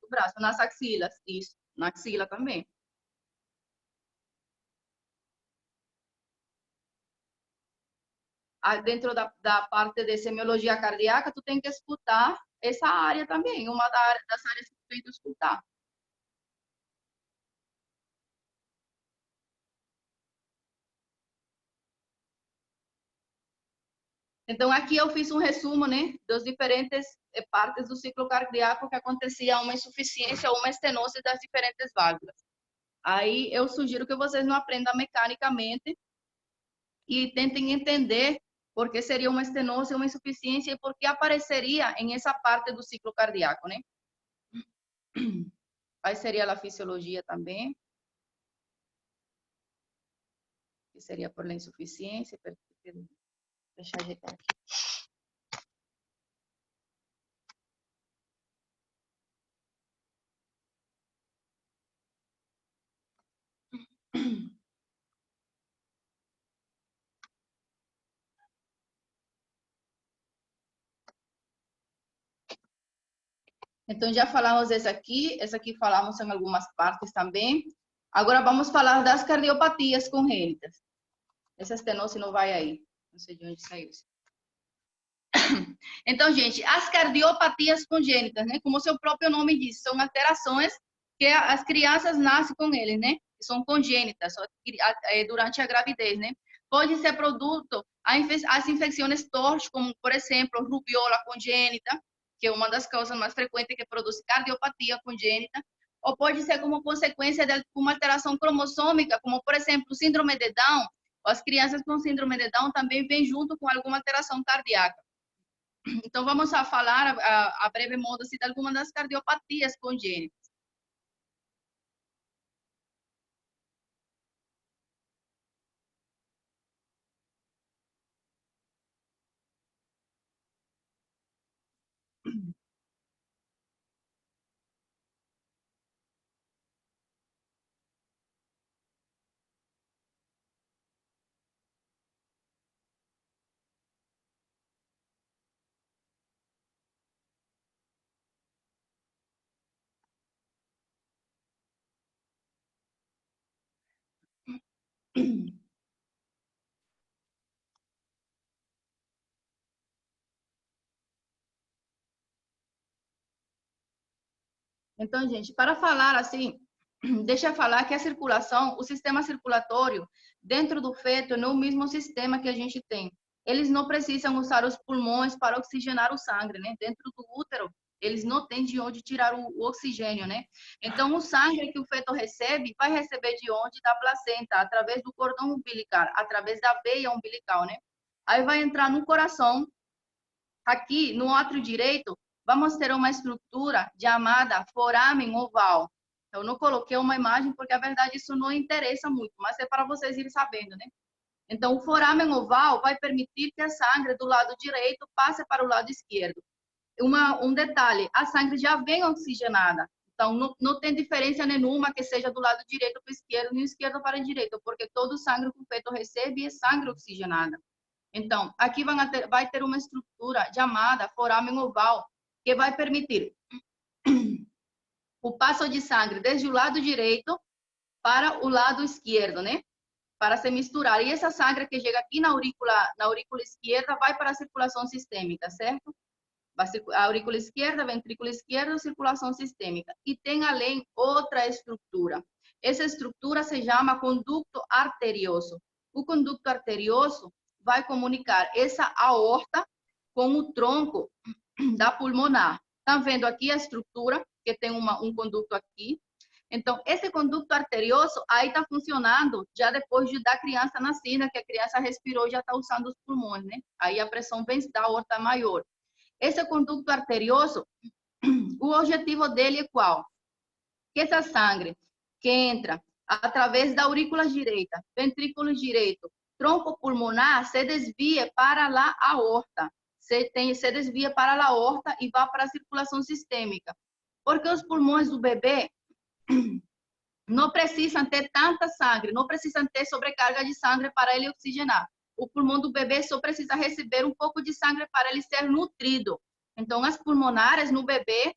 do braço, nas axilas, isso, na axila também. Dentro da parte de semiologia cardíaca, tu tem que escutar essa área também, uma das áreas que tu tem que escutar. Então, aqui eu fiz um resumo, né, das diferentes partes do ciclo cardíaco que acontecia uma insuficiência ou uma estenose das diferentes válvulas. Aí eu sugiro que vocês não aprendam mecanicamente e tentem entender por que seria uma estenose, uma insuficiência e por que apareceria em essa parte do ciclo cardíaco, né? Aí seria a fisiologia também, que seria por la insuficiência, Deixa eu ajeitar aqui. Então, já falamos esse aqui falamos em algumas partes também. Agora, vamos falar das cardiopatias congênitas. Essa estenose não vai aí. Não sei de onde saiu isso. Então, gente, as cardiopatias congênitas, né? Como o seu próprio nome diz, são alterações que as crianças nascem com eles, né? São congênitas durante a gravidez, né? Pode ser produto as infecções TORCH, como, por exemplo, rubiola congênita, que é uma das causas mais frequentes que produz cardiopatia congênita, ou pode ser como consequência de uma alteração cromossômica, como, por exemplo, síndrome de Down. As crianças com síndrome de Down também vêm junto com alguma alteração cardíaca. Então, vamos a falar a breve modo assim, de algumas das cardiopatias congênitas. Então, gente, para falar assim, deixa eu falar que a circulação, o sistema circulatório dentro do feto não é o mesmo sistema que a gente tem. Eles não precisam usar os pulmões para oxigenar o sangue, né? Dentro do útero, eles não têm de onde tirar o oxigênio, né? Então, o sangue que o feto recebe, vai receber de onde? Da placenta, através do cordão umbilical, através da veia umbilical, né? Aí vai entrar no coração. Aqui, no átrio direito, vamos ter uma estrutura chamada foramen oval. Eu não coloquei uma imagem porque, a verdade, isso não interessa muito, mas é para vocês irem sabendo, né? Então, o foramen oval vai permitir que a sangue do lado direito passe para o lado esquerdo. Um detalhe, a sangue já vem oxigenada. Então, não tem diferença nenhuma que seja do lado direito para o esquerdo, nem esquerdo para o direito, porque todo o sangue que o feto recebe é sangue oxigenada. Então, aqui vai ter uma estrutura chamada foramen oval, que vai permitir o passo de sangue desde o lado direito para o lado esquerdo, né? Para se misturar. E essa sangue que chega aqui na aurícula esquerda vai para a circulação sistêmica, certo? A aurícula esquerda, ventrículo esquerdo, circulação sistêmica. E tem além outra estrutura. Essa estrutura se chama conducto arterioso. O conducto arterioso vai comunicar essa aorta com o tronco da pulmonar. Estão vendo aqui a estrutura, que tem um conducto aqui. Então, esse conducto arterioso aí está funcionando já depois da criança nascida, que a criança respirou, já está usando os pulmões, né? Aí a pressão da aorta é maior. Esse conducto arterioso, o objetivo dele é qual? Que essa sangue que entra através da aurícula direita, ventrículo direito, tronco pulmonar, se desvia para a aorta. Se desvia para a aorta e vai para a circulação sistêmica. Porque os pulmões do bebê não precisam ter tanta sangue, não precisam ter sobrecarga de sangue para ele oxigenar. O pulmão do bebê só precisa receber um pouco de sangue para ele ser nutrido. Então, as pulmonares no bebê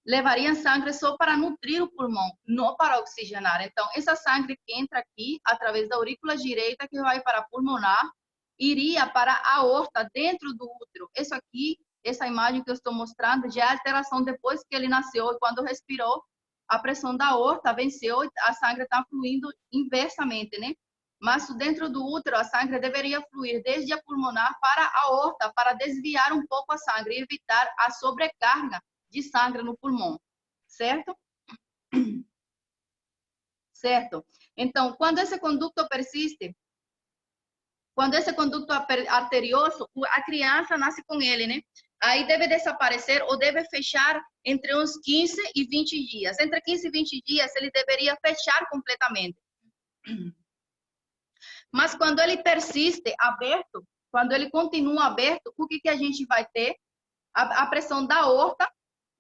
levariam sangue só para nutrir o pulmão, não para oxigenar. Então, essa sangue que entra aqui, através da aurícula direita, que vai para a pulmonar, iria para a aorta dentro do útero. Isso aqui, essa imagem que eu estou mostrando, já é a alteração depois que ele nasceu e quando respirou, a pressão da aorta venceu e a sangue está fluindo inversamente, né? Mas dentro do útero, a sangue deveria fluir desde a pulmonar para a aorta, para desviar um pouco a sangue e evitar a sobrecarga de sangue no pulmão, certo? Certo. Então, quando esse conduto persiste, quando esse conduto arterioso, a criança nasce com ele, né? Aí deve desaparecer ou deve fechar entre uns 15 e 20 dias. Entre 15 e 20 dias, ele deveria fechar completamente. Mas quando ele persiste aberto, quando ele continua aberto, o que a gente vai ter? A pressão da aorta,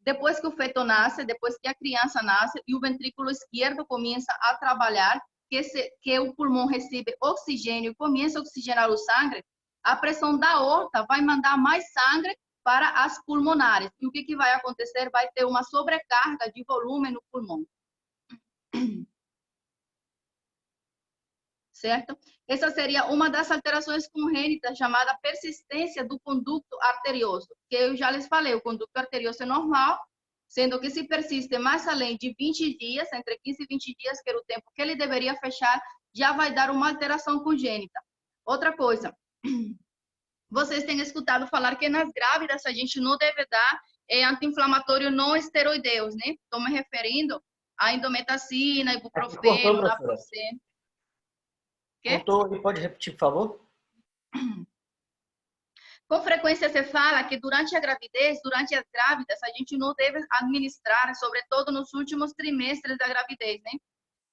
depois que o feto nasce, depois que a criança nasce, e o ventrículo esquerdo começa a trabalhar, que o pulmão recebe oxigênio e começa a oxigenar o sangue, a pressão da aorta vai mandar mais sangue para as pulmonares. E o que vai acontecer? Vai ter uma sobrecarga de volume no pulmão. Certo? Essa seria uma das alterações congênitas chamada persistência do conducto arterioso, que eu já les falei, o conducto arterioso é normal, sendo que se persiste mais além de 20 dias, entre 15 e 20 dias, que era o tempo que ele deveria fechar, já vai dar uma alteração congênita. Outra coisa, vocês têm escutado falar que nas grávidas a gente não deve dar anti-inflamatório não esteroideus, né? Estou me referindo a indometacina, ibuprofeno, naproxeno. Cortou, e pode repetir, por favor? Com frequência se fala que durante a gravidez, durante as grávidas, a gente não deve administrar, sobretudo nos últimos trimestres da gravidez, né?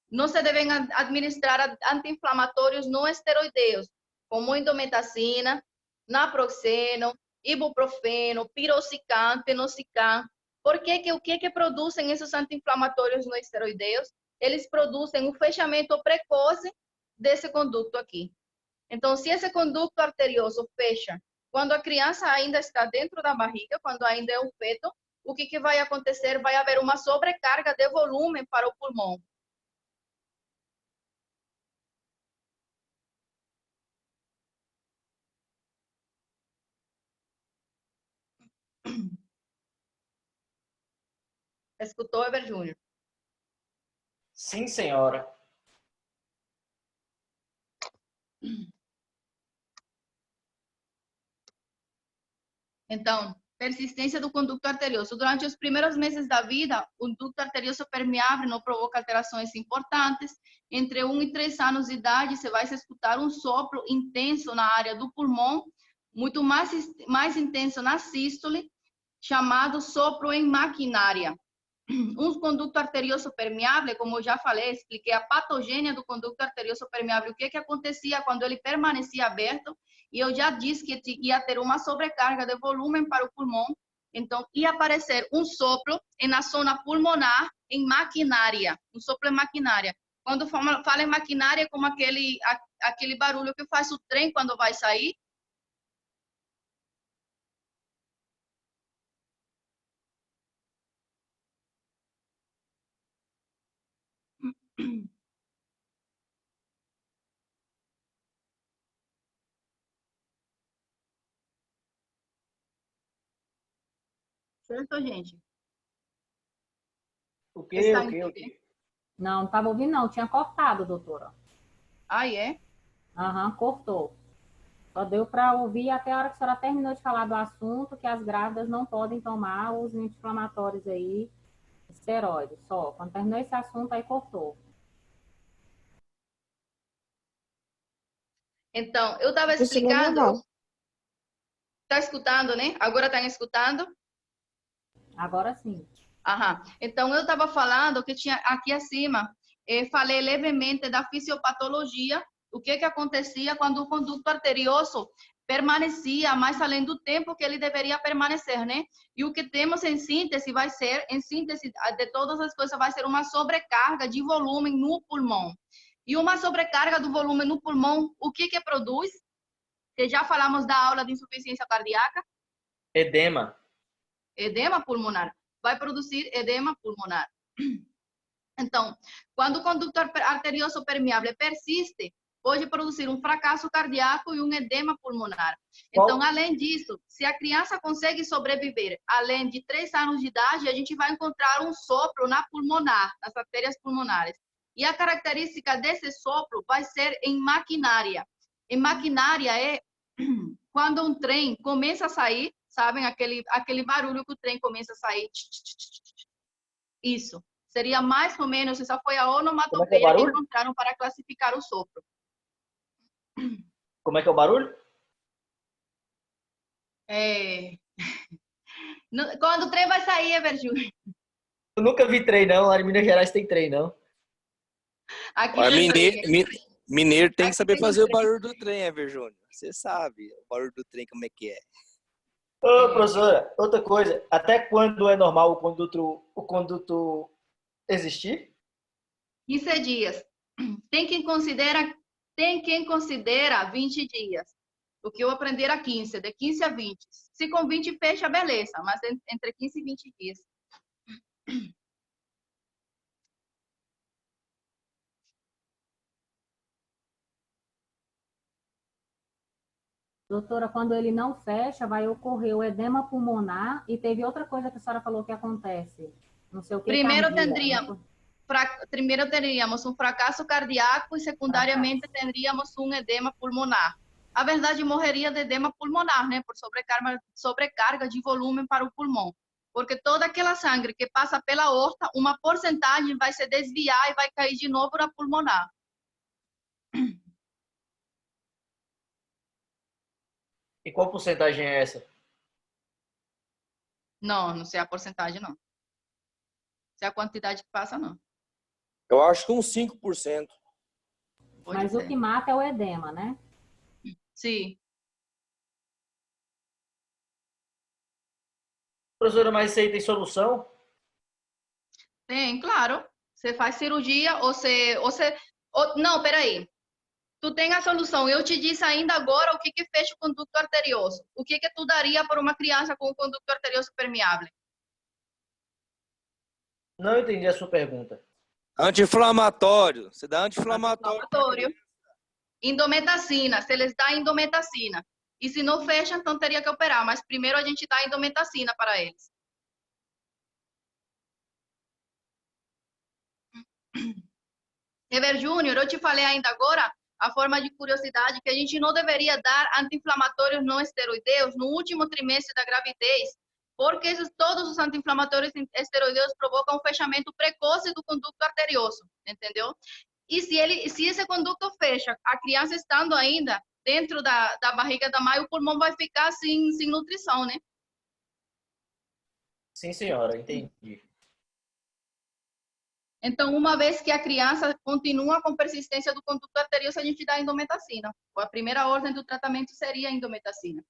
Não se devem administrar anti-inflamatórios não esteroideus, como indometacina, naproxeno, ibuprofeno, pirocicam, penosicam. Por que o que produzem esses anti-inflamatórios não esteroideus? Eles produzem o fechamento precoce desse conducto aqui. Então, se esse conducto arterioso fecha quando a criança ainda está dentro da barriga, quando ainda é um feto, o que vai acontecer? Vai haver uma sobrecarga de volume para o pulmão. Escutou, Ever Júnior? Sim, senhora. Então, persistência do conducto arterioso. Durante os primeiros meses da vida, o ducto arterioso permeável não provoca alterações importantes. Entre 1 e 3 anos de idade, você vai escutar um sopro intenso na área do pulmão, muito mais intenso na sístole, chamado sopro em maquinária. Um conducto arterioso permeável, como eu já falei, expliquei a patogênia do conducto arterioso permeável, o que acontecia quando ele permanecia aberto, e eu já disse que ia ter uma sobrecarga de volume para o pulmão, então ia aparecer um sopro na zona pulmonar em maquinária, um sopro em maquinária. Quando fala em maquinária, é como aquele barulho que faz o trem quando vai sair. Certo, gente? O quê? Não, não estava ouvindo, não. Tinha cortado, doutora. Ah, é? Aham, cortou. Só deu para ouvir até a hora que a senhora terminou de falar do assunto, que as grávidas não podem tomar os anti-inflamatórios aí, esteroides, só. Quando terminou esse assunto, aí cortou. Então, eu estava explicando... Está escutando, né? Agora estão escutando? Agora sim. Aham. Então, eu estava falando que tinha aqui acima, falei levemente da fisiopatologia, o que acontecia quando o conducto arterioso permanecia mais além do tempo que ele deveria permanecer, né? E o que temos em síntese vai ser, em síntese de todas as coisas, vai ser uma sobrecarga de volume no pulmão. E uma sobrecarga do volume no pulmão, o que produz? Que já falamos da aula de insuficiência cardíaca. Edema. Edema pulmonar. Vai produzir edema pulmonar. Então, quando o conduto arterioso permeável persiste, pode produzir um fracasso cardíaco e um edema pulmonar. Então, além disso, se a criança consegue sobreviver além de 3 anos de idade, a gente vai encontrar um sopro na pulmonar, nas artérias pulmonares. E a característica desse sopro vai ser em maquinária. Em maquinária é quando um trem começa a sair, sabem? Aquele barulho que o trem começa a sair. Isso. Seria mais ou menos, essa foi a onomatopeia que encontraram para classificar o sopro. Como é que é o barulho? Quando o trem vai sair, Everju. Eu nunca vi trem, não. Lá em Minas Gerais tem trem, não. Aqui Mineiro tem que Aqui saber tem fazer o trem. barulho do trem, Ever Júnior. Você sabe o barulho do trem como é que é. Ô, professora, outra coisa. Até quando é normal o conduto existir? 15 dias. Tem quem considera 20 dias. O que eu aprender a 15, de 15 a 20. Se com 20 fecha, beleza, mas entre 15 e 20 dias. Doutora, quando ele não fecha, vai ocorrer o edema pulmonar e teve outra coisa que a senhora falou que acontece. Não sei o que, Primeiro cardíaco. teríamos um fracasso cardíaco e secundariamente teríamos um edema pulmonar. A verdade, morreria de edema pulmonar, né, por sobrecarga de volume para o pulmão. Porque toda aquela sangue que passa pela aorta, uma porcentagem vai se desviar e vai cair de novo na pulmonar. E qual porcentagem é essa? Não sei a porcentagem, não. Sei a quantidade que passa, não. Eu acho que uns 5%. Pode Mas ser. o que mata é o edema, né? Sim. Professora, mas isso aí tem solução? Tem, claro. Você faz cirurgia não, peraí. Tu tem a solução. Eu te disse ainda agora o que fecha o conduto arterioso. O que tu daria para uma criança com o conduto arterioso permeável? Não entendi a sua pergunta. Anti-inflamatório. Você dá anti-inflamatório. Inflamatório. Indometacina. Se eles dão indometacina. E se não fecha, então teria que operar. Mas primeiro a gente dá indometacina para eles. Ever Júnior, eu te falei ainda agora, a forma de curiosidade, que a gente não deveria dar anti-inflamatórios não esteroideus no último trimestre da gravidez, porque todos os anti-inflamatórios esteroideus provocam um fechamento precoce do conduto arterioso, entendeu? E se esse conduto fecha, a criança estando ainda dentro da barriga da mãe, o pulmão vai ficar sem nutrição, né? Sim, senhora, entendi. Então, uma vez que a criança continua com persistência do conduto arterioso, a gente dá indometacina. A primeira ordem do tratamento seria a indometacina.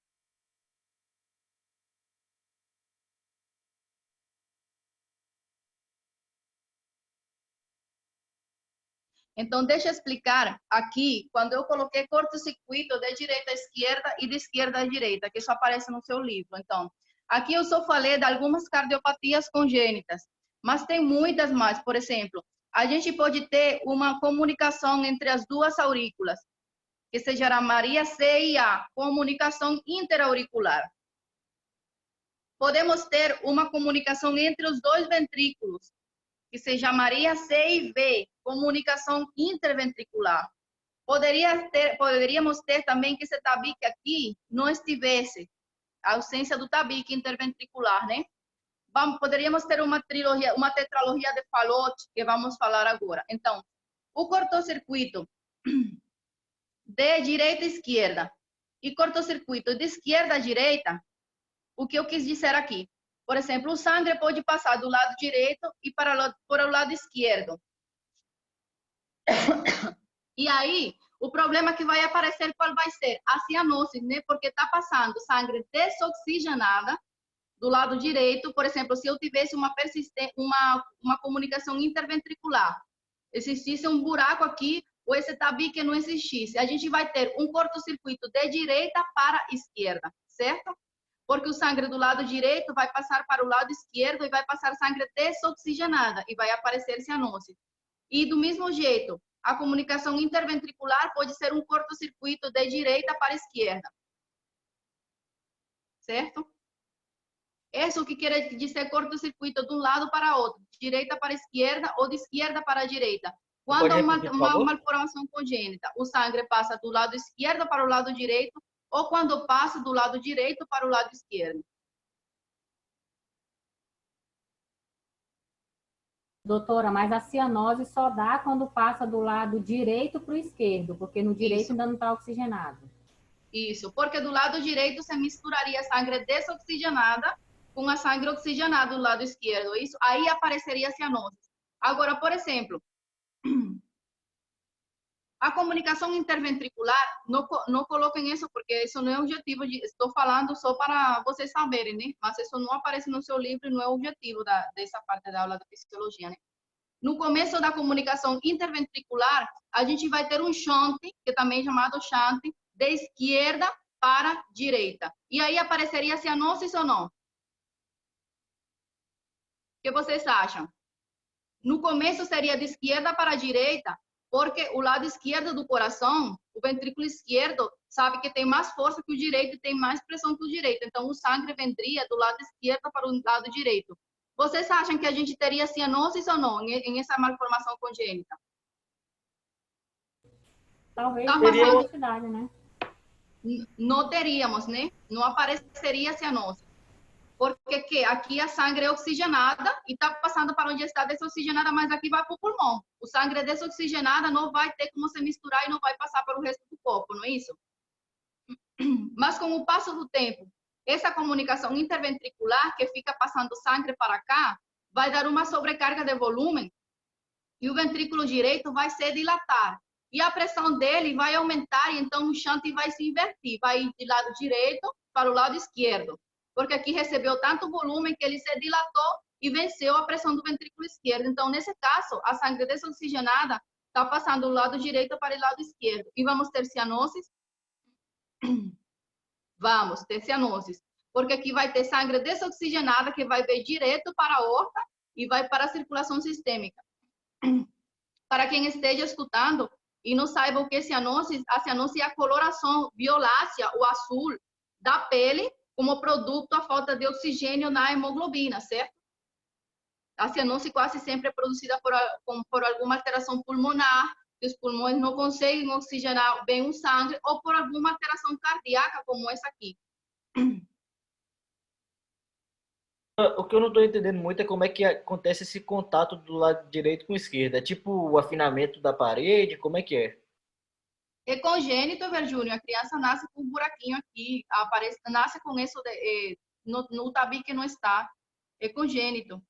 Então, deixa eu explicar aqui, quando eu coloquei curto-circuito de direita à esquerda e de esquerda à direita, que isso aparece no seu livro. Então, aqui eu só falei de algumas cardiopatias congênitas, mas tem muitas mais. Por exemplo, a gente pode ter uma comunicação entre as duas aurículas, que se chamaria CIA, comunicação interauricular. Podemos ter uma comunicação entre os dois ventrículos, que se chamaria CIV, comunicação interventricular. Poderíamos ter também que esse tabique aqui não estivesse, a ausência do tabique interventricular, né? Poderíamos ter uma tetralogia de Fallot, que vamos falar agora. Então, o cortocircuito de direita a esquerda e cortocircuito de esquerda a direita, o que eu quis dizer aqui? Por exemplo, o sangue pode passar do lado direito e para o lado esquerdo. E aí, o problema que vai aparecer, qual vai ser? A cianose, né? Porque está passando sangue desoxigenada do lado direito. Por exemplo, se eu tivesse uma comunicação interventricular, existisse um buraco aqui, ou esse tabique não existisse, a gente vai ter um curto-circuito de direita para esquerda, certo? Porque o sangue do lado direito vai passar para o lado esquerdo e vai passar sangue desoxigenada e vai aparecer cianose. E do mesmo jeito, a comunicação interventricular pode ser um curto-circuito de direita para esquerda. Certo? Isso que quer dizer curto-circuito de um lado para outro, de direita para esquerda ou de esquerda para direita. Quando há uma malformação congênita, o sangue passa do lado esquerdo para o lado direito, ou quando passa do lado direito para o lado esquerdo. Doutora, mas a cianose só dá quando passa do lado direito para o esquerdo, porque no direito Isso. ainda não está oxigenado. Isso, porque do lado direito você misturaria a sangue desoxigenada com a sangue oxigenada do lado esquerdo. Isso, aí apareceria a cianose. Agora, por exemplo, A comunicação interventricular, não coloquem isso, porque isso não é objetivo, estou falando só para vocês saberem, né? Mas isso não aparece no seu livro e não é objetivo dessa parte da aula da fisiologia, né? No começo da comunicação interventricular, a gente vai ter um shunt, que também é chamado shunt, de esquerda para direita. E aí apareceria cianosis ou não? O que vocês acham? No começo seria de esquerda para direita, porque o lado esquerdo do coração, o ventrículo esquerdo, sabe que tem mais força que o direito e tem mais pressão que o direito. Então, o sangue vendria do lado esquerdo para o lado direito. Vocês acham que a gente teria cianosis ou não em essa malformação congênita? Talvez Tá tenha passando- necessidade, né? Não teríamos, né? Não apareceria cianose. Porque que aqui a sangue é oxigenada e está passando para onde está desoxigenada, mas aqui vai para o pulmão. O sangue desoxigenada não vai ter como se misturar e não vai passar para o resto do corpo, não é isso? Mas com o passo do tempo, essa comunicação interventricular que fica passando sangue para cá, vai dar uma sobrecarga de volume e o ventrículo direito vai se dilatar. E a pressão dele vai aumentar e então o shunt vai se invertir, vai ir do lado direito para o lado esquerdo. Porque aqui recebeu tanto volume que ele se dilatou e venceu a pressão do ventrículo esquerdo. Então, nesse caso, a sangue desoxigenada está passando do lado direito para o lado esquerdo. E vamos ter cianosis? Vamos ter cianosis. Porque aqui vai ter sangue desoxigenada que vai vir direto para a aorta e vai para a circulação sistêmica. Para quem esteja escutando e não saiba o que é cianosis, a cianosis é a coloração violácea, o azul, da pele, como produto da falta de oxigênio na hemoglobina, certo? A cianose quase sempre é produzida por alguma alteração pulmonar, que os pulmões não conseguem oxigenar bem o sangue, ou por alguma alteração cardíaca, como essa aqui. O que eu não estou entendendo muito é como é que acontece esse contato do lado direito com o esquerdo. É tipo o afinamento da parede? Como é que é? É congênito, Verjúnio. A criança nasce com um buraquinho aqui, nasce com isso no tabique não está. É congênito.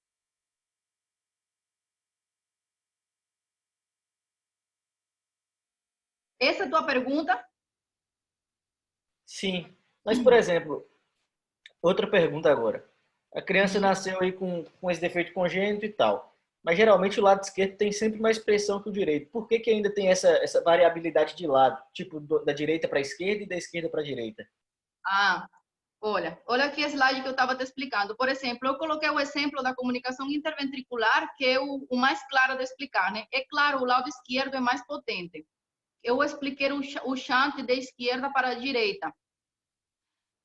Essa é a tua pergunta? Sim. Mas, por exemplo, outra pergunta agora. A criança nasceu aí com esse defeito congênito e tal. Mas geralmente o lado esquerdo tem sempre mais pressão que o direito. Por que que ainda tem essa variabilidade de lado? Tipo, da direita para a esquerda e da esquerda para a direita? Ah, olha aqui a slide que eu estava te explicando. Por exemplo, eu coloquei o exemplo da comunicação interventricular, que é o mais claro de explicar, né? É claro, o lado esquerdo é mais potente. Eu expliquei o shunt de esquerda para a direita.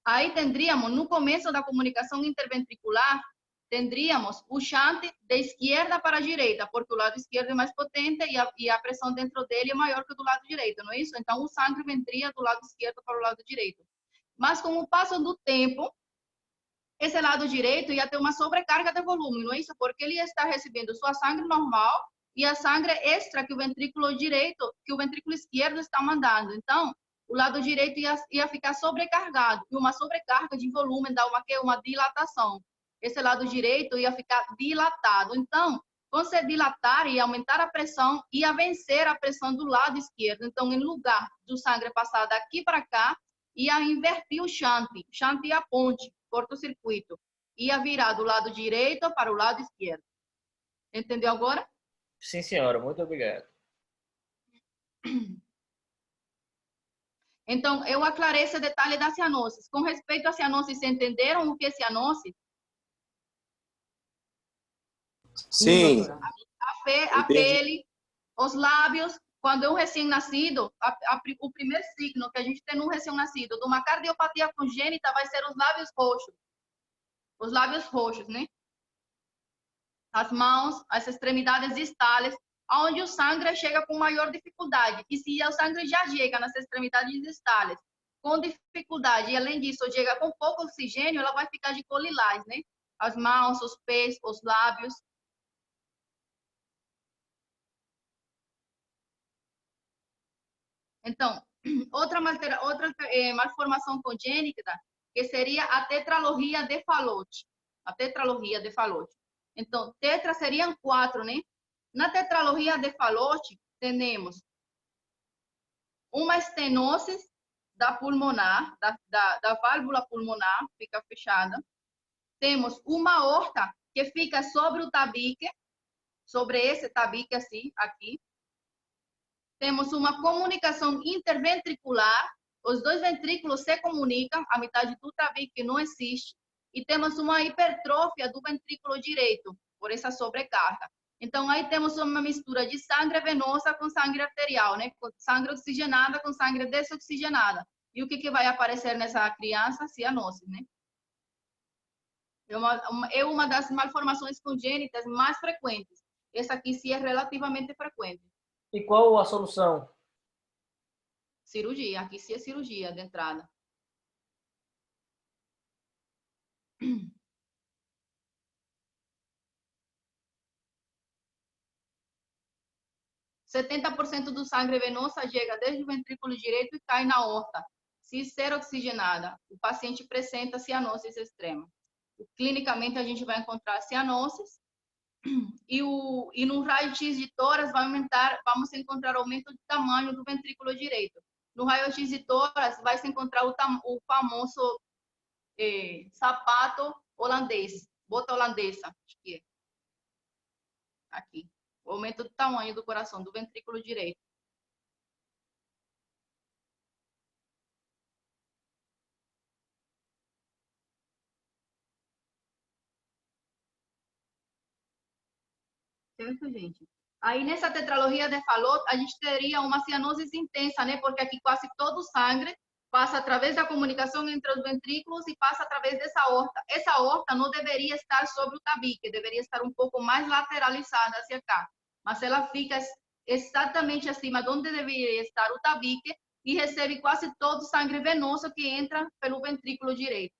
Aí tendríamos, no começo da comunicação interventricular, tendríamos o shunt de esquerda para a direita, porque o lado esquerdo é mais potente e a pressão dentro dele é maior que do lado direito, não é isso? Então, o sangue vendria do lado esquerdo para o lado direito. Mas com o passo do tempo, esse lado direito ia ter uma sobrecarga de volume, não é isso? Porque ele está recebendo sua sangue normal e a sangue extra que o ventrículo direito, que o ventrículo esquerdo está mandando. Então, o lado direito ia ficar sobrecargado. E uma sobrecarga de volume dá uma dilatação. Esse lado direito ia ficar dilatado. Então, quando você dilatar e aumentar a pressão, ia vencer a pressão do lado esquerdo. Então, em lugar do sangue passar daqui para cá, ia invertir o shunt. Shunt é a ponte, corto-circuito. Ia virar do lado direito para o lado esquerdo. Entendeu agora? Sim, senhora. Muito obrigado. Então, eu aclarei esse detalhe da cianose. Com respeito à cianose, vocês entenderam o que é cianose? Sim, A pele, os lábios. Quando é um recém-nascido, o primeiro signo que a gente tem num recém-nascido de uma cardiopatia congênita vai ser os lábios roxos. Os lábios roxos, né? As mãos, as extremidades distais, onde o sangue chega com maior dificuldade. E se o sangue já chega nas extremidades distais com dificuldade, e além disso chega com pouco oxigênio, ela vai ficar de cor lilás, né? As mãos, os pés, os lábios. Então, outra malformação congênita, que seria a tetralogia de Fallot. A tetralogia de Fallot. Então, tetra seriam 4, né? Na tetralogia de Fallot, temos uma estenose da pulmonar, da válvula pulmonar, fica fechada. Temos uma aorta que fica sobre o tabique, sobre esse tabique assim, aqui. Temos uma comunicação interventricular, os dois ventrículos se comunicam, a metade do tabique não existe, e temos uma hipertrofia do ventrículo direito, por essa sobrecarga. Então, aí temos uma mistura de sangue venosa com sangue arterial, né? Com sangue oxigenada com sangue desoxigenada. E o que vai aparecer nessa criança? Cianose, né? É uma das malformações congênitas mais frequentes. Essa aqui sim é relativamente frequente. E qual a solução? Cirurgia, aqui sim é cirurgia de entrada. %70% do sangue venoso chega desde o ventrículo direito e cai na aorta. Se ser oxigenada, o paciente apresenta cianose extrema. Clinicamente, a gente vai encontrar cianoses e no raio-x de tórax vamos encontrar aumento de tamanho do ventrículo direito. No raio-x de tórax vai se encontrar o famoso sapato holandês, bota holandesa, acho que é. Aqui. O aumento do tamanho do coração, do ventrículo direito. Certo, gente? Aí, nessa tetralogia de Fallot, a gente teria uma cianose intensa, né? Porque aqui quase todo o sangue passa através da comunicação entre os ventrículos e passa através dessa aorta. Essa aorta não deveria estar sobre o tabique, deveria estar um pouco mais lateralizada hacia cá. Mas ela fica exatamente acima de onde deveria estar o tabique e recebe quase todo o sangue venoso que entra pelo ventrículo direito.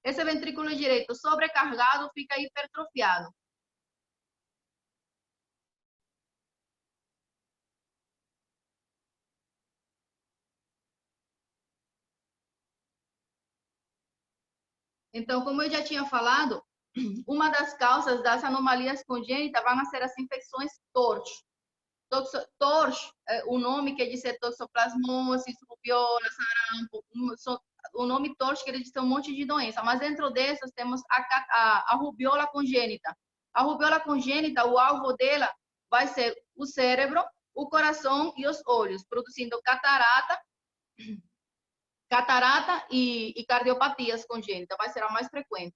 Esse ventrículo direito sobrecarregado fica hipertrofiado. Então, como eu já tinha falado, uma das causas das anomalias congênitas vão ser as infecções TORCH. TORCH, o nome quer dizer toxoplasmose, rubiola, sarampo, o nome TORCH quer dizer um monte de doença, mas dentro dessas temos a rubiola congênita. A rubiola congênita, o alvo dela vai ser o cérebro, o coração e os olhos, produzindo catarata e cardiopatias congênitas, vai ser a mais frequente.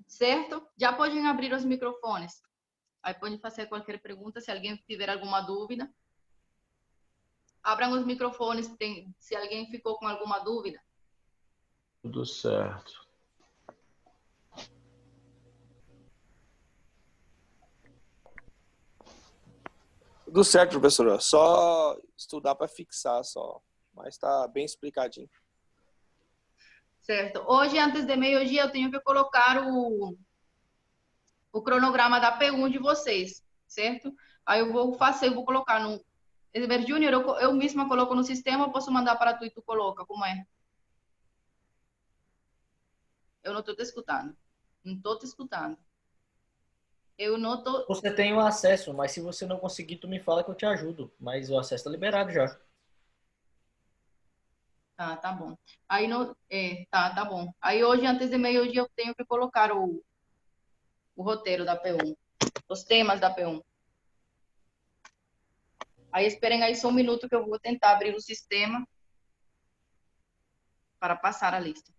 Certo? Já podem abrir os microfones. Aí podem fazer qualquer pergunta, se alguém tiver alguma dúvida. Abram os microfones se alguém ficou com alguma dúvida. Tudo certo. Tudo certo, professor. Só estudar para fixar só. Mas tá bem explicadinho. Certo. Hoje, antes de meio-dia, eu tenho que colocar o cronograma da P1 de vocês, certo? Aí eu vou colocar no Edver Júnior, eu mesma coloco no sistema, eu posso mandar para tu e tu coloca, como é? Eu não estou te escutando. Não estou te escutando. Eu não tô... Você tem o acesso, mas se você não conseguir, tu me fala que eu te ajudo. Mas o acesso tá liberado já. Tá bom. Aí tá bom. Aí hoje, antes de meio-dia, eu tenho que colocar o roteiro da P1, os temas da P1. Aí esperem aí só um minuto que eu vou tentar abrir o sistema para passar a lista.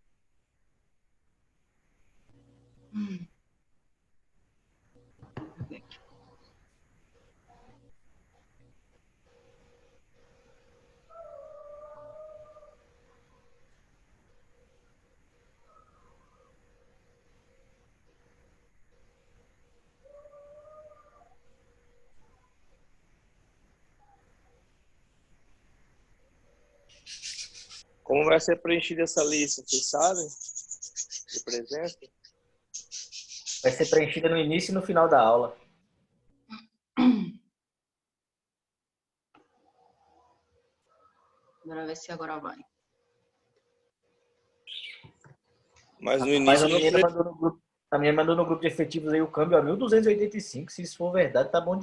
Como vai ser preenchida essa lista? Vocês sabem? De presença? Vai ser preenchida no início e no final da aula. Bora ver se agora vai. Mas no Mas início a não menina mandou no grupo de efetivos aí o câmbio a 1.285. Se isso for verdade, tá bom